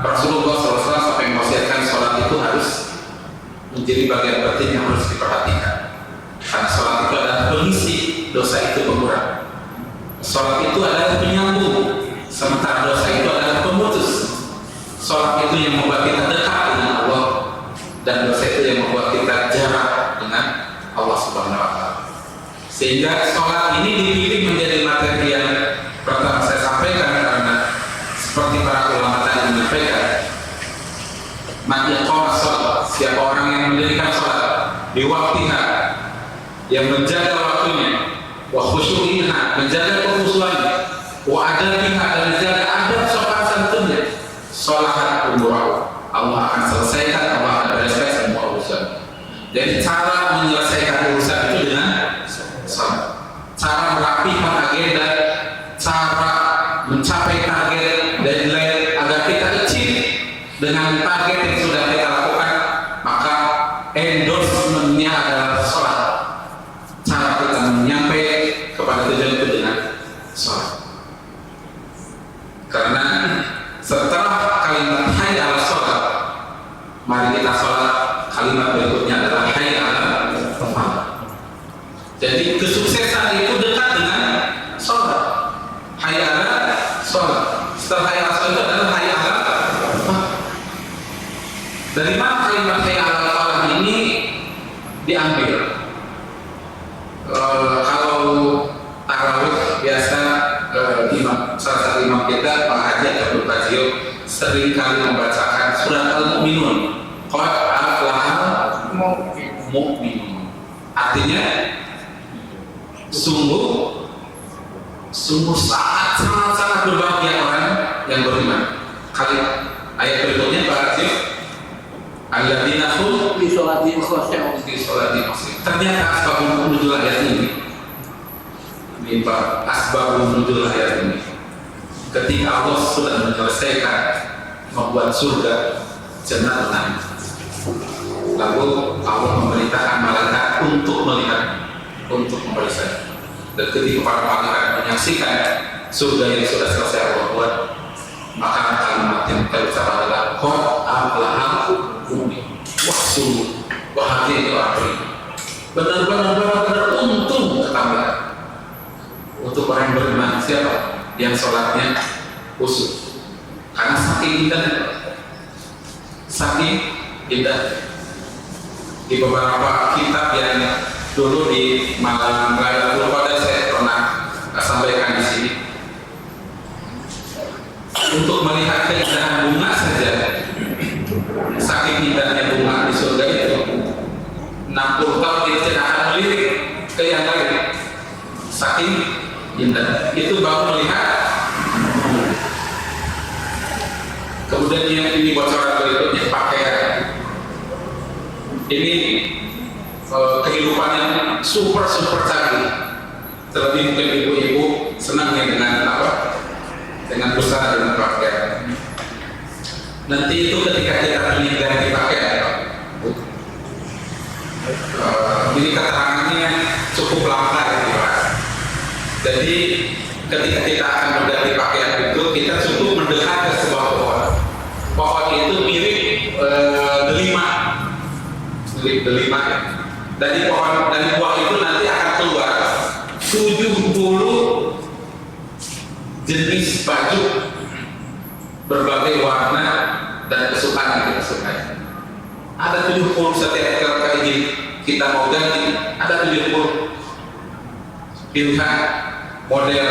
Rasulullah SAW sampai mewasiatkan sholat itu harus menjadi bagian penting yang harus diperhatikan. Karena sholat itu adalah pengisi, dosa itu pengurang. Sholat itu adalah penyambung, sementara dosa itu adalah pemutus. Sholat itu yang membuat kita dekat dengan Allah, dan dosa itu yang membuat kita jarak dengan Allah Subhanahu wa Ta'ala. Sehingga sholat ini dipilih menjadi materi yang pertama saya sampaikan, karena seperti para ulama tadi menyampaikan, ma'iyaqamah sholat, siapa orang yang mendirikan sholat di waktiha, yang menjaga waktunya, wa khusyu'iha, menjaga kekhusyuannya, wa adabiha, dan menjaga adab sopan santunnya, sholat umurah, Allah akan selesaikan, Allah akan bereskan semua urusan. Jadi cara menyelesaikan urusan itu dengan sholat, cara merapikan agenda, cara mencapai target deadline agar kita achieve dengan target yang sudah kita lakukan, maka endorsement-nya adalah sholat. Cara kita menyampaikan kepada tujuan itu dengan sholat. Karena setelah kalimat hayya 'ala sholat, mari kita sholat, kalimat berikutnya adalah hayya 'ala falah. Jadi kesuksesan itu dekat dengan sholat. Hayya 'ala sholat. Setelah hayya 'ala sholat itu adalah hayya 'ala falah. Dari mana kalimat hayya 'ala falah ini diambil? Kalau tarawih biasa, salah satu imam kita, Pak Haji Abdul Fazil, sering kali membacakan surat Al-Mu'minun. Qad aflahal mu'minun. Artinya sungguh sangat berbahagia orang yang beriman. Kali ayat berikutnya Pak Haji, alladzina hum di sholatihim khashi'un. Ternyata asbabun nuzul ayat ini, asbabun nuzul ayat ini, ketika Allah sudah menyelesaikan membuat surga jannatan, lalu Allah memerintahkan malaikat untuk melihat, untuk memeriksa. Dan ketika para malaikat menyaksikan surga yang sudah selesai Allah buat, maka kalimat yang kita ucap adalah qad aflahal mu'minun. Wah, sungguh bahagia itu orang beriman. Benar-benar untung ketambahan untuk orang yang beriman. Siapa? Yang sholatnya khusyuk. Karena saking indah di beberapa kitab yang dulu di Malang Raya pada saya pernah sampaikan di sini, untuk melihat keindahan bunga saja, saking indahnya bunga di surga itu, 60 tahun kita tidak akan melirik ke yang lain, saking indah itu baru melihat. Kemudian yang ini bocoran berikutnya, pakaian. Ini kehidupan yang super canggih. Terlebih mungkin ibu-ibu senangnya dengan apa? Dengan busana, dengan pakaian. Nanti itu ketika kita ingin ganti pakaian, ini keterangannya cukup langka gitu Pak. Jadi ketika kita akan mengganti pakaian itu, kita cukup mendekat ke sebuah pohon. Pohon itu mirip delima. Dari buah itu nanti akan keluar 70 jenis baju berbagai warna dan kesukaan yang kita sukai. Ada 70 setiap kali kita mau ganti, ada 70 pilihan model,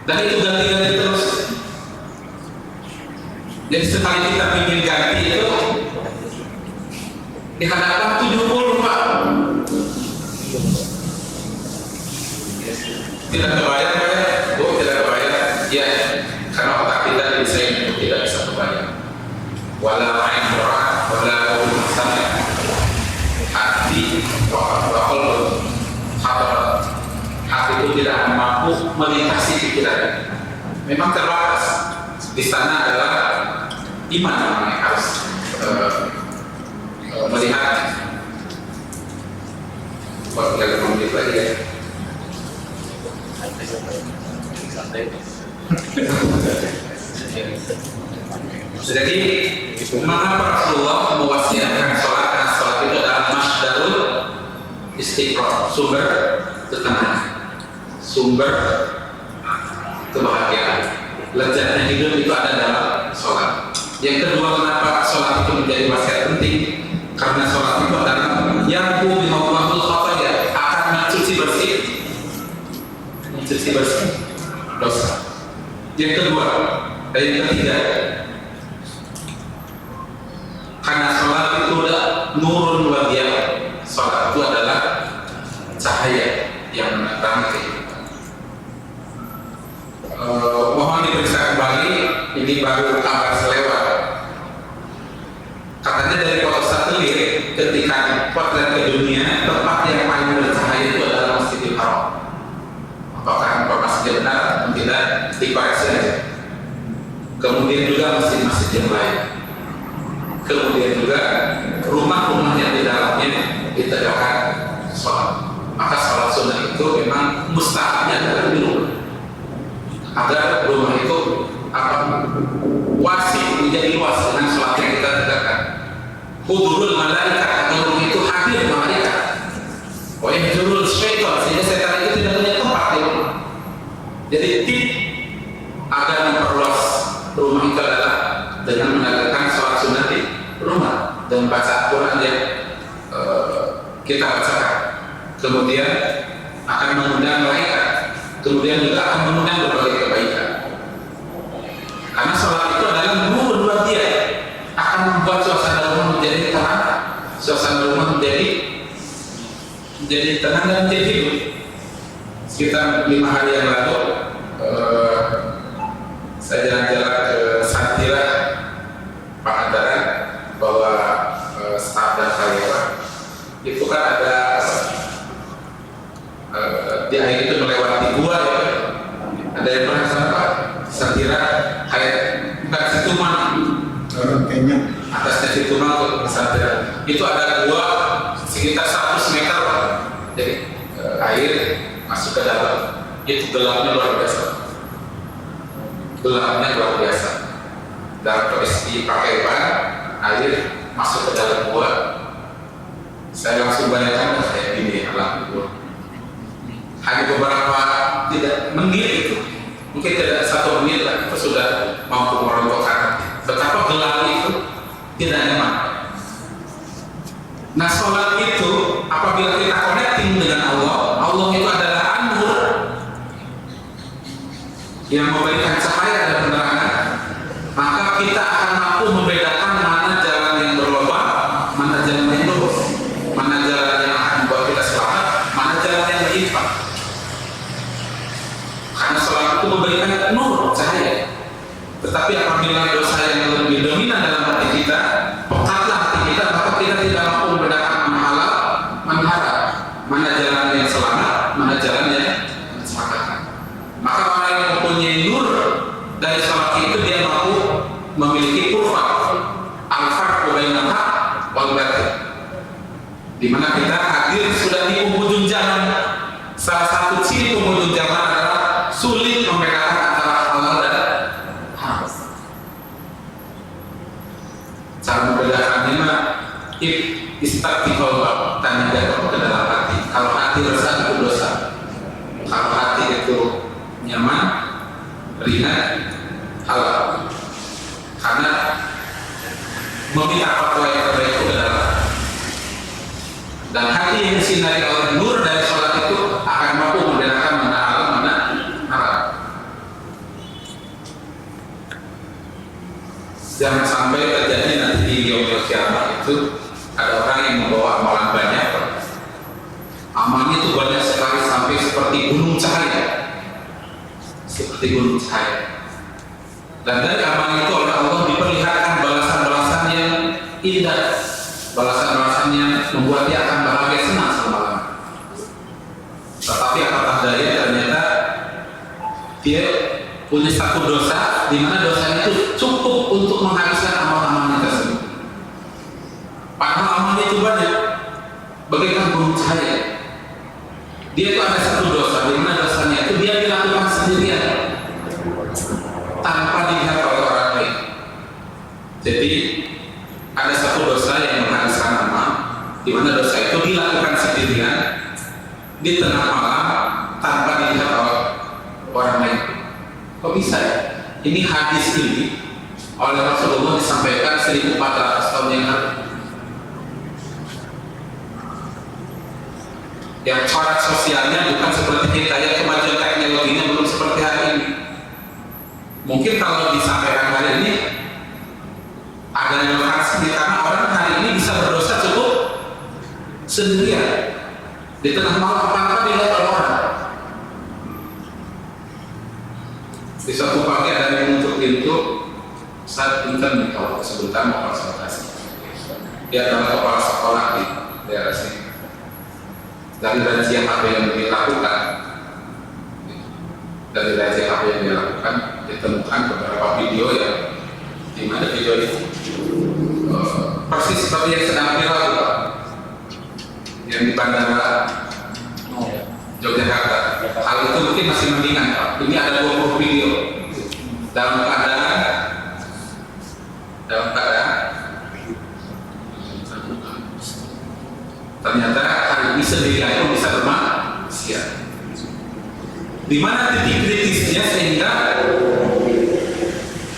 dan itu ganti-ganti terus. Jadi sekali kita ingin ganti itu di hadapan 70 Pak, tidak mampu melintasi pikiran. Memang terbatas. Di sana adalah iman yang harus melihat. Buat kita menit lagi ya. Jadi mengapa Rasulullah mewasiatkan sholat? Karena sholat itu adalah masdarul istiqrah, sumber ketenangan, sumber kebahagiaan, lezatnya hidup itu ada dalam sholat. Yang kedua, kenapa sholat itu menjadi wasiat penting? Karena sholat itu adalah yang bimawwahul khataya, akan mencuci bersih dosa. Yang kedua dan yang ketiga, karena sholat itu adalah nurun wadiyah, sholat itu adalah cahaya yang menerangi kehidupan. Mohon diperiksa kembali, ini baru kabar selewat. Katanya dari foto satelit, ketika potret ke dunia, tempat yang paling bercahaya itu adalah Masjidil Haram. Apakah informasinya benar? Tidak, dikoreksi saja. Kemudian juga masjid-masjid yang lain. Kemudian juga rumah-rumah yang di dalamnya ditegakkan sholat. Maka sholat sunnah itu memang mustahabnya adalah di rumah, agar rumah itu menjadi luas dengan sholat yang kita tegakkan. Hudurul malaikat, agar rumah itu hadir malaikat. Wa yahjurul syaitan, sehingga setan itu tidak punya tempat di rumah. Jadi tip agar memperluas rumah itu adalah dengan menegakkan sholat sunnah di rumah dan baca Quran yang kita bacakan. Kemudian akan mengundang malaikat, kemudian juga akan mengundang berbagai kebaikan. Karena sholat itu adalah nur wadiyah, akan membuat suasana rumah menjadi tenang, suasana rumah menjadi tenang dan menjadi hidup. Sekitar 5 hari yang lalu saya jalan-jalan ke Santira, Pangandaran, bahwa staf dan karyawan itu kan ada di air itu melewati gua ya. Ada yang pernah sampai Santira, kayak bukan Situman, kayaknya atasnya Situman ke Santira. Itu ada gua sekitar 100 meter, jadi air masuk ke dalam. Itu gelapnya luar biasa. Gelapnya luar biasa. Dalam kondisi pakai ban, air masuk ke dalam gua. Saya langsung bayangkan kayak gini alam gua. Hanya beberapa tidak menit itu, mungkin tidak 1 menit lah, itu sudah mampu merontokkan betapa gelap itu tidak nyaman. Nah, sholat itu apabila kita connecting dengan Allah, Allah itu adalah an-nur yang memberikan cahaya dan penerangan, maka kita akan mampu membedakan mana jalan yang berlubang, mana jalan yang lurus, mana jalan yang akan membawa kita selamat, mana jalan yang menyimpang. Karena sholat itu memberikan nur, cahaya. Tetapi apabila dosa yang lebih dominan dalam hati kita, pekatlah hati kita, maka kita tidak mampu membedakan mana halal, mana haram, mana jalan yang selamat, mana jalan yang mencelakakan. Maka orang yang mempunyai nur dari sholat itu, dia mampu memiliki kurva al-farqu bainal haq wal batil, di mana kita hadir sudah di penghujung jalan. Salah satu ciri penghujung jalan adalah sulit membedakan antara halal dan haram. Cara membedakannya mah istiqomah, tanya jawab ke dalam hati. Kalau hati resah itu dosa. Kalau hati itu nyaman, ringan, halal. Karena meminta fatwa yang terbaik itu adalah, dan hati yang disinari oleh nur dari sholat itu akan mampu membedakan mana halal, mana haram. Jangan sampai terjadi nanti di yaumil qiyamah itu ada orang yang membawa amalan banyak, amalnya itu banyak sekali sampai seperti gunung cahaya, seperti gunung cahaya. Dan dari amal itu oleh Allah diperlihatkan balasan-balasan yang indah, balasan-balasan yang membuat dia akan bahagia senang selama-lamanya. Tetapi apakah daya ternyata dia punya satu dosa di mana dosanya itu cukup untuk menghabiskan amal-amalnya tersebut. Padahal amalnya itu banyak, bagaikan burung cahaya. Dia itu ada satu dosa di mana dosanya itu dia dilakukan sendirian tanpa dilihat oleh orang lain. Jadi ada satu dosa yang menghabiskan amal di mana dosa itu dilakukan sendirian di tengah malam tanpa dilihat oleh orang lain. Kok bisa ya? Ini hadis ini oleh Rasulullah disampaikan 1400 tahun yang lalu. Yang corak sosialnya bukan seperti kita, yang kemajuan teknologinya belum seperti hari ini. Mungkin kalau disampaikan hari ini ada relevansi karena orang hari ini bisa berdosa cukup sendirian di tengah malam tanpa dilihat oleh orang. Di suatu pagi ada yang menutup pintu, saat pintar kalau kesebutan mau konsultasi. Dia adalah kepala sekolah di daerah sini. Dari razia apa yang dilakukan, ditemukan beberapa video yang di mana video itu persis seperti yang sedang viral, yang di bandara Yogyakarta. Hal itu mungkin masih mendingan, Pak. Ini ada 20 video dalam keadaan ternyata hari ini sendirian pun bisa bermaksiat. Di mana titik kritisnya sehingga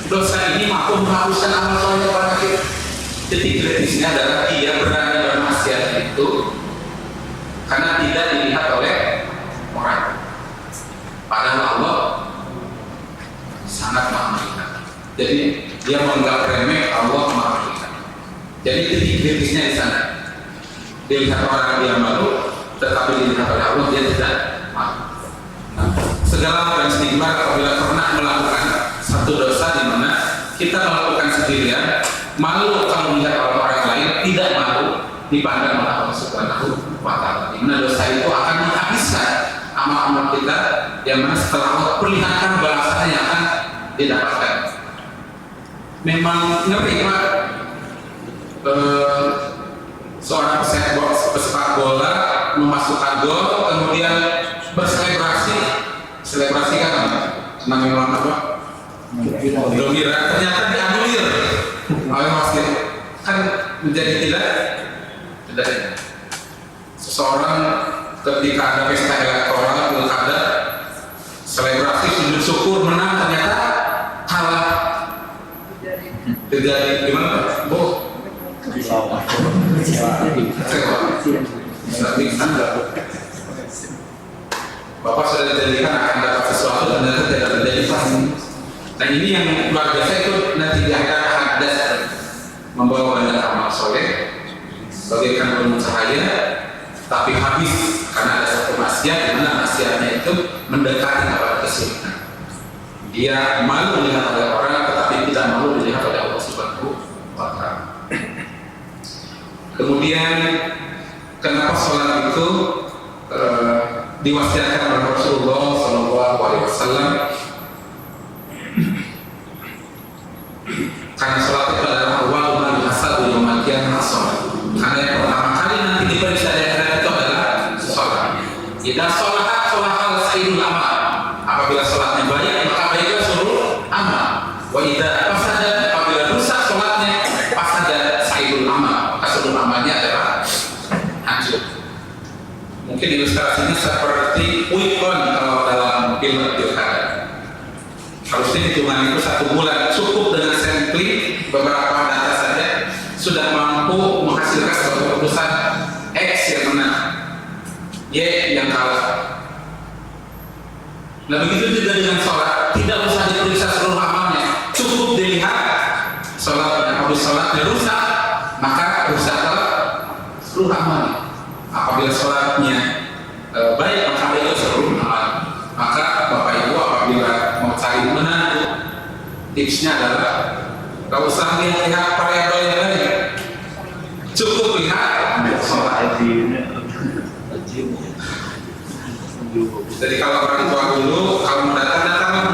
dosa ini mampu menghapuskan amal soleh orang kita. Titik kritisnya adalah dia berani bermaksiat itu karena tidak dilihat oleh orang. Padahal Allah sangat maha melihat. Jadi dia menganggap remeh, Allah maha melihat. Jadi titik kritisnya di sana. Dilihat orang dia malu, tetapi dilihat oleh Allah dia tidak malu. Nah, segala dan stigma apabila pernah melakukan satu dosa di mana kita melakukan sendirian, malu kalau melihat oleh orang lain, tidak malu dipandang oleh Allah Subhanahu wa Ta'ala. Di mana dosa itu akan menghabiskan amal-amal kita yang mana setelah Allah perlihatkan balasannya yang akan didapatkan. Memang ngeri, Pak. Seorang pesepak bola memasukkan gol, kemudian selebrasi kan namanya apa? Gembira. Ternyata dianulir oleh wasit. Kan menjadi tidak. Seseorang ketika ada pesta elektoral pilkada, selebrasi sujud syukur menang, ternyata kalah. Terjadi gimana? Bapak sudah dijadikan akan dapat sesuatu dan ternyata tidak terjadi pas. Nah ini yang luar biasa itu nanti akan hadas membawa banyak amal soleh bagaikan gunung cahaya, tapi habis karena ada satu maksiat di mana maksiatnya itu mendekati kepada kesyirikan. Dia malu dilihat oleh orang, tetapi tidak malu dilihat oleh Allah Subhanahu wa Ta'ala. Kemudian kenapa sholat itu diwasiatkan oleh Rasulullah SAW? Karena sholat itu adalah awal man hasabu yaumal qiyamah sholat. Karena yang pertama kali nanti diperiksa di akhirat itu adalah sholat. Jika sholat sayyidul amal. Apabila sholatnya baik, maka baiklah seluruh amal. Wa idza fasada, apabila rusak sholatnya, fasada sayyidul amal. Maka seluruh amalnya adalah hancur. Mungkin ilustrasinya seperti wikon kalau dalam film pilkada. Harusnya hitungan itu 1 bulan, cukup dengan sampling beberapa data saja sudah mampu menghasilkan suatu keputusan X yang menang, Y yang kalah. Nah begitu juga dengan sholat, tidak usah diperiksa seluruh amalnya, cukup dilihat sholatnya. Habis sholatnya rusak, maka rusaklah seluruh amalnya. Apabila sholatnya baik, maka itu seluruh amal. Maka Bapak Ibu apabila mau cari menantu, tipsnya adalah gak usah lihat variabel yang lain, cukup lihat sholat. Jadi kalau orang tua dulu kalau mau datang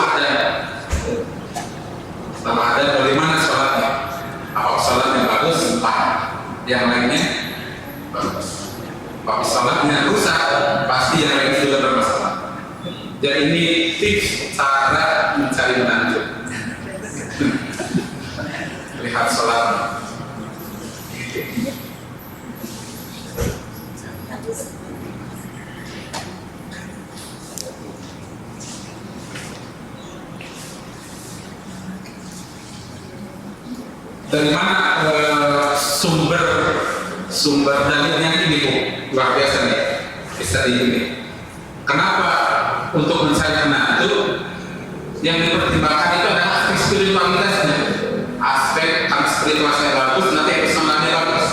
ada. Setelah ada, bagaimana sholatnya? Apa sholatnya bagus? Yang lainnya bagus. Tapi sholatnya rusak, pasti yang lain juga bermasalah. Jadi ini tips cara mencari menantu. Lihat sholat. Dari mana sumber dalilnya ini Bu? Luar biasa nih, bisa ini. Kenapa untuk mencari menantu yang dipertimbangkan itu adalah aspek spiritualitasnya, aspek kalau spiritualitasnya bagus, nanti personalnya bagus.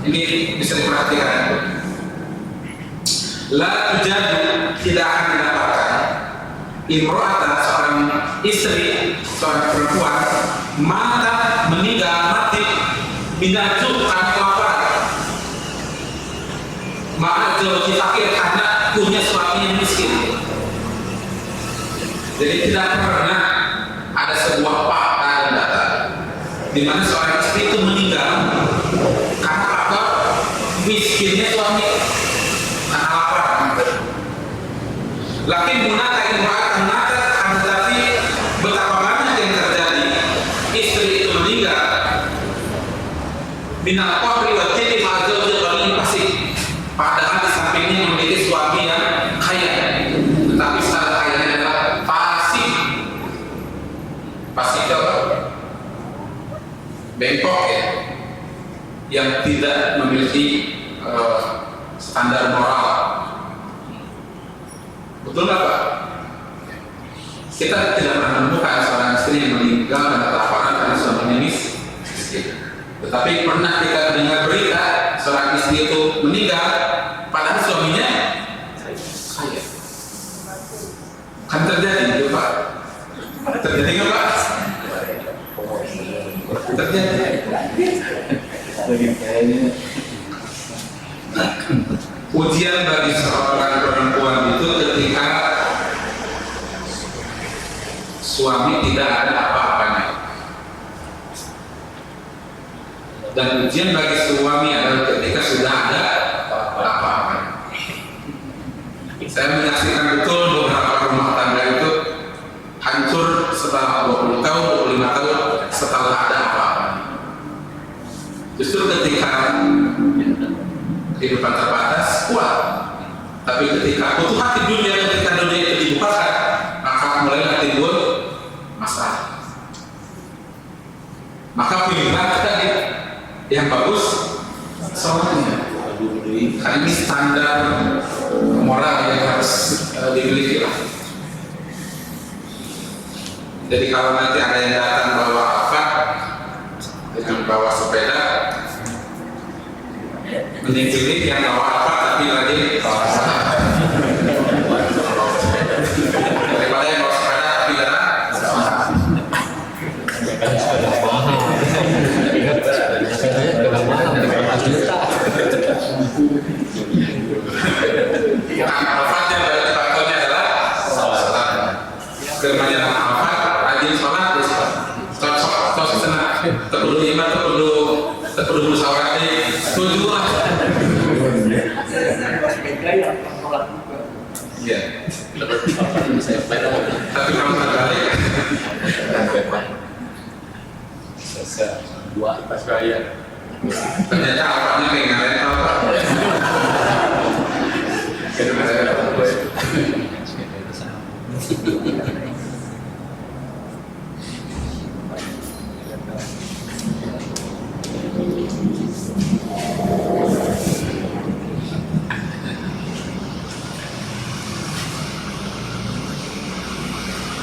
Ini bisa diperhatikan. La tujadu, tidak akan didapatkan imro'atan, seorang istri, seorang perempuan mata meninggal mati binatu karena kelaparan, maka jauh fakir karena punya suami yang miskin. Jadi tidak pernah ada sebuah fakta dan data di mana seorang istri itu meninggal karena faktor miskinnya suami, karena lapar. Lakin munata imra'atan mata, tetapi betapa banyak yang terjadi istri itu meninggal minal qahri wa jidi ma'azawji ghanim pasif, padahal di sampingnya memiliki suami yang kaya, tetapi secara kayanya adalah pasif. Pasif itu apa? Bengkok ya, yang tidak memiliki standar moral. Betul nggak Pak? Kita tidak pernah menemukan seorang istri yang meninggal karena kelaparan karena suaminya miskin. Tetapi pernah kita dengar berita seorang istri itu meninggal padahal suaminya kaya. Kan terjadi itu Pak? Terjadi nggak Pak? Terjadi. Ujian bagi seorang perempuan itu ketika suami tidak ada apa-apanya, dan ujian bagi suami adalah ketika sudah ada apa-apanya. Saya menyaksikan betul beberapa rumah tangga itu hancur setelah 20 tahun, 25 tahun setelah ada apa-apanya. Justru ketika kehidupan terbatas kuat, tapi ketika butuh hati dunia, ketika dunia itu dibukakan, maka mulai timbul masalah. Maka pilihlah tadi yang bagus soalnya, karena ini standar moral yang harus dimiliki lah. Jadi kalau nanti ada yang datang bawa apa, dengan bawa sepeda, mending pilih yang bawa apa tapi lagi bawa sepeda, daripada yang bawa sepeda tapi jalan. Alfat yang berarti faktornya adalah sholat. Firman Alfat, rajin sholat, cocok senang. Terperlu iman, terperlu musyawarah, setuju lah. Iya. Tapi kalau terbalik, dua pas bayar. ternyata apanya kayak ngalain apa?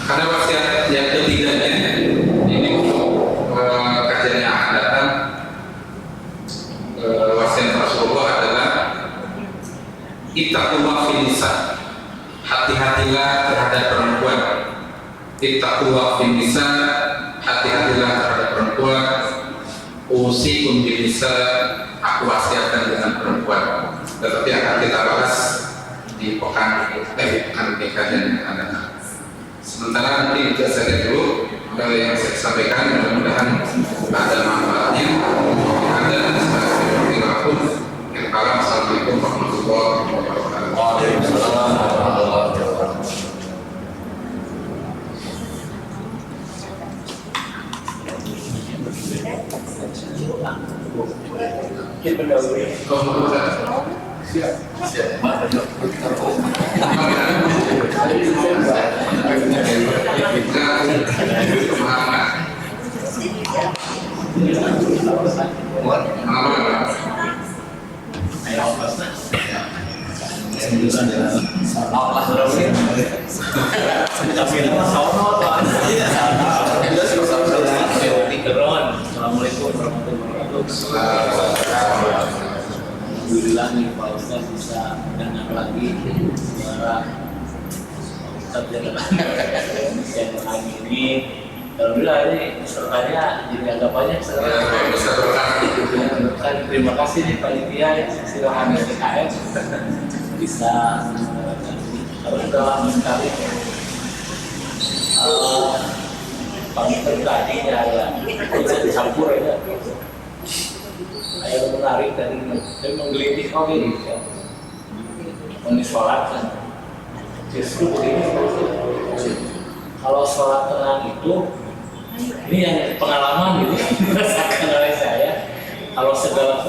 Karena wasiat yang ketiganya ini kajian yang akan datang, wasiat Rasulullah adalah ittaqullah fin nisa, hati-hatilah terhadap perempuan. Ittaqullah fin nisa, hati-hatilah terhadap perempuan. Usikum bin nisa, aku wasiatkan dengan perempuan. Tetapi akan kita bahas di pekan ini kajian yang akan datang. Sementara nanti kita saja dulu yang saya sampaikan, mudah-mudahan ada manfaatnya. Ada sebagai apapun yang kalah. Assalamualaikum warahmatullahi wabarakatuh. Waalaikumsalam warahmatullahi wabarakatuh. Assalamualaikum warahmatullahi wabarakatuh. Alhamdulillah nih Pak Ustadz bisa dengar lagi suara Ustadz Jalan yang lagi ini. Alhamdulillah ini pesertanya jadi agak banyak sekarang. Terima kasih nih panitia yang silakan SKM bisa dalam sekali. Paling tadi ya bisa dicampur ya. Yang menarik dari saya menggelitik ini ya. Sholat kan justru begini, kalau sholat tenang itu ini yang pengalaman gitu dirasakan oleh saya, kalau segala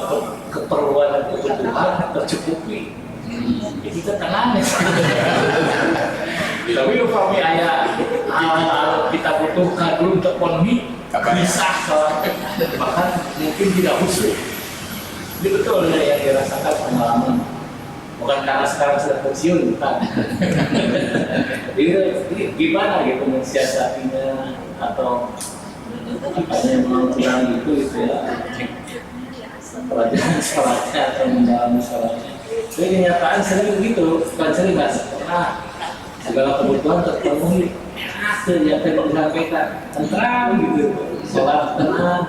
keperluan dan kebutuhan tercukupi ya kita tenang ya. Tapi upami ayah hal-hal kita butuhkan belum terpenuhi bisa sholat, bahkan mungkin tidak khusyuk. Itu betul yang dirasakan pengalaman. Bukan karena sekarang sudah pensiun, bukan. Jadi gimana gitu mensiasatinya atau yang mengurangi itu ya pelajaran sholatnya atau menjalani sholatnya. Jadi kenyataan sering begitu, bukan sering nggak pernah segala kebutuhan terpenuhi. Yang saya disampaikan tenang gitu, sholat tenang.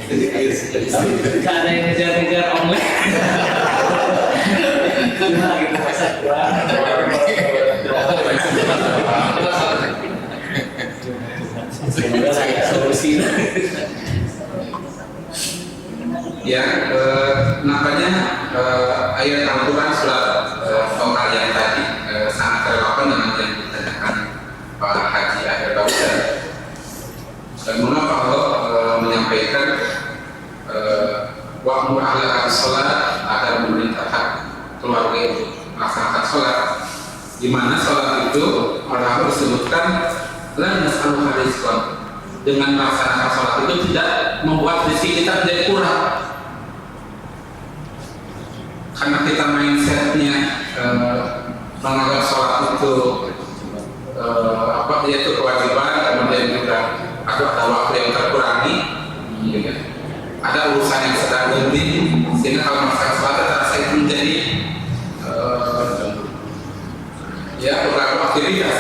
Tapi tidak ada yang ngejar-ngejar online. Cuma gitu masa kurang. Semoga ada solusi. Ya, makanya ayat Al-Quran surat Toha yang tadi sangat relevan dengan yang ditanyakan Pak Haji akhir barusan. Dan mengapa Allah menyampaikan wa'mur ahla sholat agar memerintahkan keluarga itu melaksanakan sholat, di mana sholat itu Allah disebutkan la nas'aluka rizqan. Dengan melaksanakan sholat itu tidak membuat rezeki kita menjadi kurang, karena kita mindsetnya menganggap sholat itu yaitu kewajiban, kemudian juga ada waktu yang terkurangi, gitu. Ada urusan yang sedang genting, sehingga kalau melaksanakan sholat terasa itu menjadi beberapa aktivitas,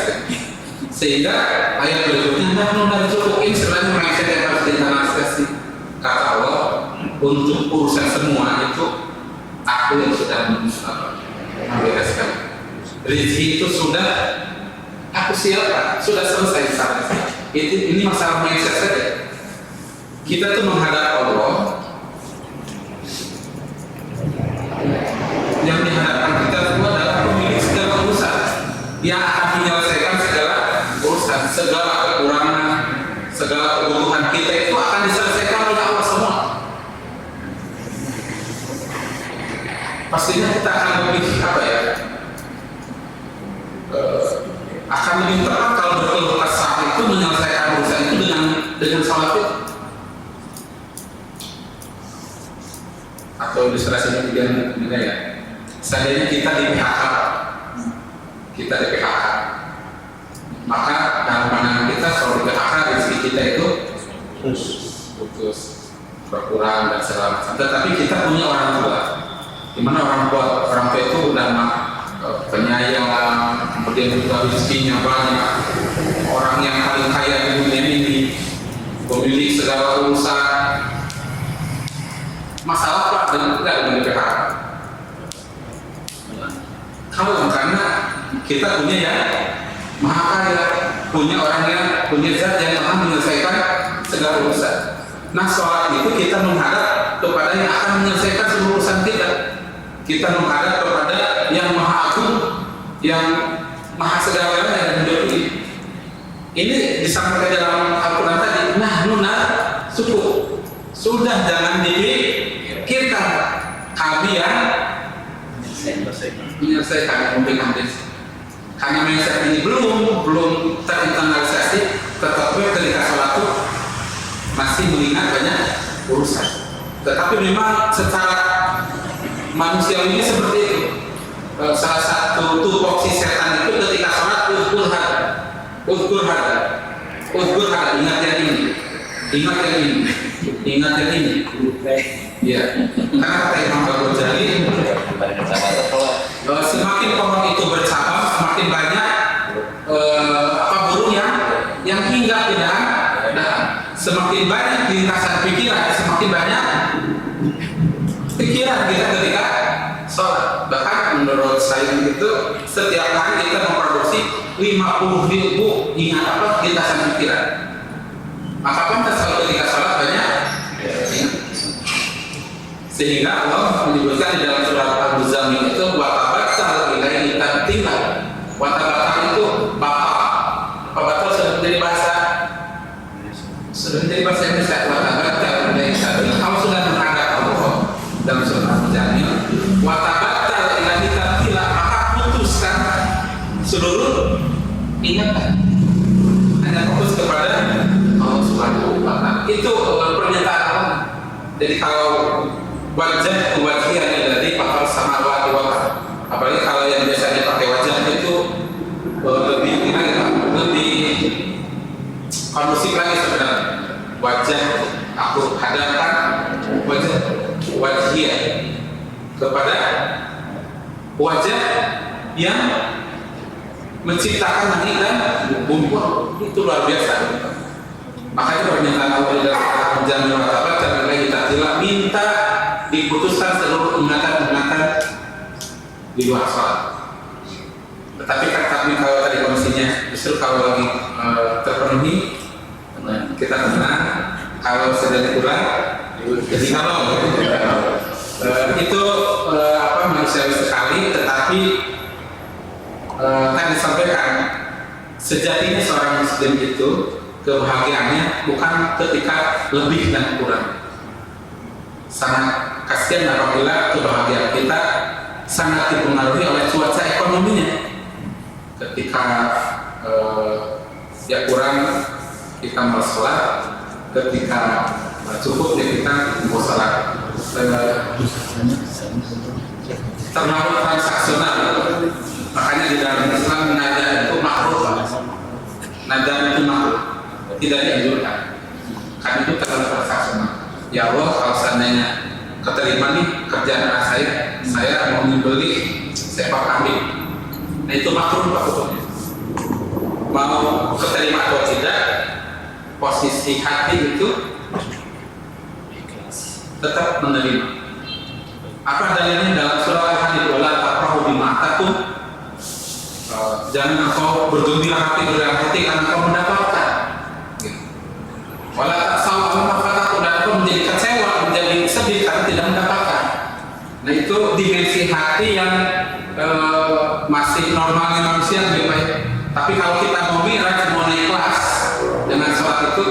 sehingga ayat berikutnya nahnu narzuqukum sebenarnya mindset yang harus ditanamkan. Kata Allah, untuk urusan semua itu aku yang sudah membereskan. Rezeki itu sudah aku siapkan, sudah selesai sampai. Ini masalah mindset saja. Kita tuh menghadap Allah, yang dihadapkan kita semua adalah pemilik segala urusan, yang akan menyelesaikan segala urusan, segala kekurangan, segala kebutuhan kita itu akan diselesaikan oleh Allah semua. Pastinya kita akan lebih akan lebih tenang kalau betul saat itu menyelesaikan urusan itu dengan salat itu. Atau ilustrasinya juga ya, seandainya kita di PHK, maka dalam pandangan kita kalau di PHK rezeki kita itu putus, berkurang dan segala macam. Tetapi kita punya orang tua, di mana orang tua itu udah penyayang, kemudian juga rezekinya banyak, orang yang paling kaya di dunia ini, pemilik segala urusan. Masalah apa dengan PHK? Kalau karena kita punya ya maha kaya, punya orang yang punya zat yang maha menyelesaikan segala urusan. Nah, sholat itu kita menghadap kepada yang akan menyelesaikan seluruh urusan kita. Kita menghadap kepada yang maha agung, yang maha segalanya dan menjadi. Ini disampaikan dalam Al-Quran tadi. Nah, nuna cukup. Sudah, jangan dipikirkan. Kami yang menyelesaikan memberikan hadis. Karena mindset ini belum terinternalisasi, tetapi ketika sholat itu masih mengingat banyak urusan. Tetapi memang secara manusia ini seperti itu. Salah satu tupoksi setan itu ketika sholat uzkur hada, ingat yang ini. Ya, karena kata Imam Al-Ghazali, semakin pohon itu bercabang, semakin banyak burung yang hinggap di dahan. Semakin banyak lintasan pikiran, semakin banyak pikiran kita ketika sholat. Bahkan menurut saya itu setiap hari kita memproduksi 50.000 lintasan pikiran. Maka pantas kalau ketika sholat banyak. Sehingga Allah menyebutkan di dalam surat Al-Muzammil itu watabatal ilaihi tabtila. Watabatal itu batal sudah menjadi bahasa Indonesia. Watabatal ilaihi tabtila. Kamu sudah menghadap Allah dalam surat Al-Muzammil. Watabatal ilaihi tabtila, maka putuskan seluruh ingatan. Hanya fokus kepada Allah Subhanahu wa Ta'ala. Itu pernyataan Allah. Jadi kalau wajah wajhian dari pakal samawati wal ardh. Apalagi kalau yang biasa dipakai wajah itu lebih kondusif lagi sebenarnya. Wajah aku hadapkan wajhian kepada wajah yang menciptakan langit dan bumi. Itu luar biasa. Makanya pernyataan Allah dalam Al-Jami wa tabatal ilaihi tabtila, minta diputuskan seluruh ingatan-ingatan di luar sholat. Tetapi kalau tadi kondisinya justru kalau lagi terpenuhi kita tenang, kalau sedang kurang jadi kalau itu manusiawi sekali. Tetapi kan disampaikan sejatinya seorang muslim itu kebahagiaannya bukan ketika lebih dan kurang. Sangat kasihan apabila kebahagiaan kita sangat dipengaruhi oleh cuaca ekonominya. Ketika kurang kita mau sholat, ketika cukup kita mau sholat. Terlalu transaksional. Makanya di dalam Islam nada itu makruh. Nada itu makruh, tidak dianjurkan. Karena itu terlalu transaksional. Ya Allah, kalau seandainya keterima nih kerjaan anak saya mau membeli sepak kambing. Nah itu makruh Pak hukumnya. Mau keterima atau tidak, posisi hati itu tetap menerima. Apa dalilnya dalam surah Al-Hadid? Wala tafrahu bima atakum. Jangan engkau bergembira hati karena engkau mendapatkan. Wala tasaw amma fatakum, dan engkau menjadi kecewa, menjadi sedih karena tidak mendapatkan. Nah itu dimensi hati yang masih normalnya manusia lebih baik. Tapi kalau kita mau miraj, mau naik kelas dengan sholat itu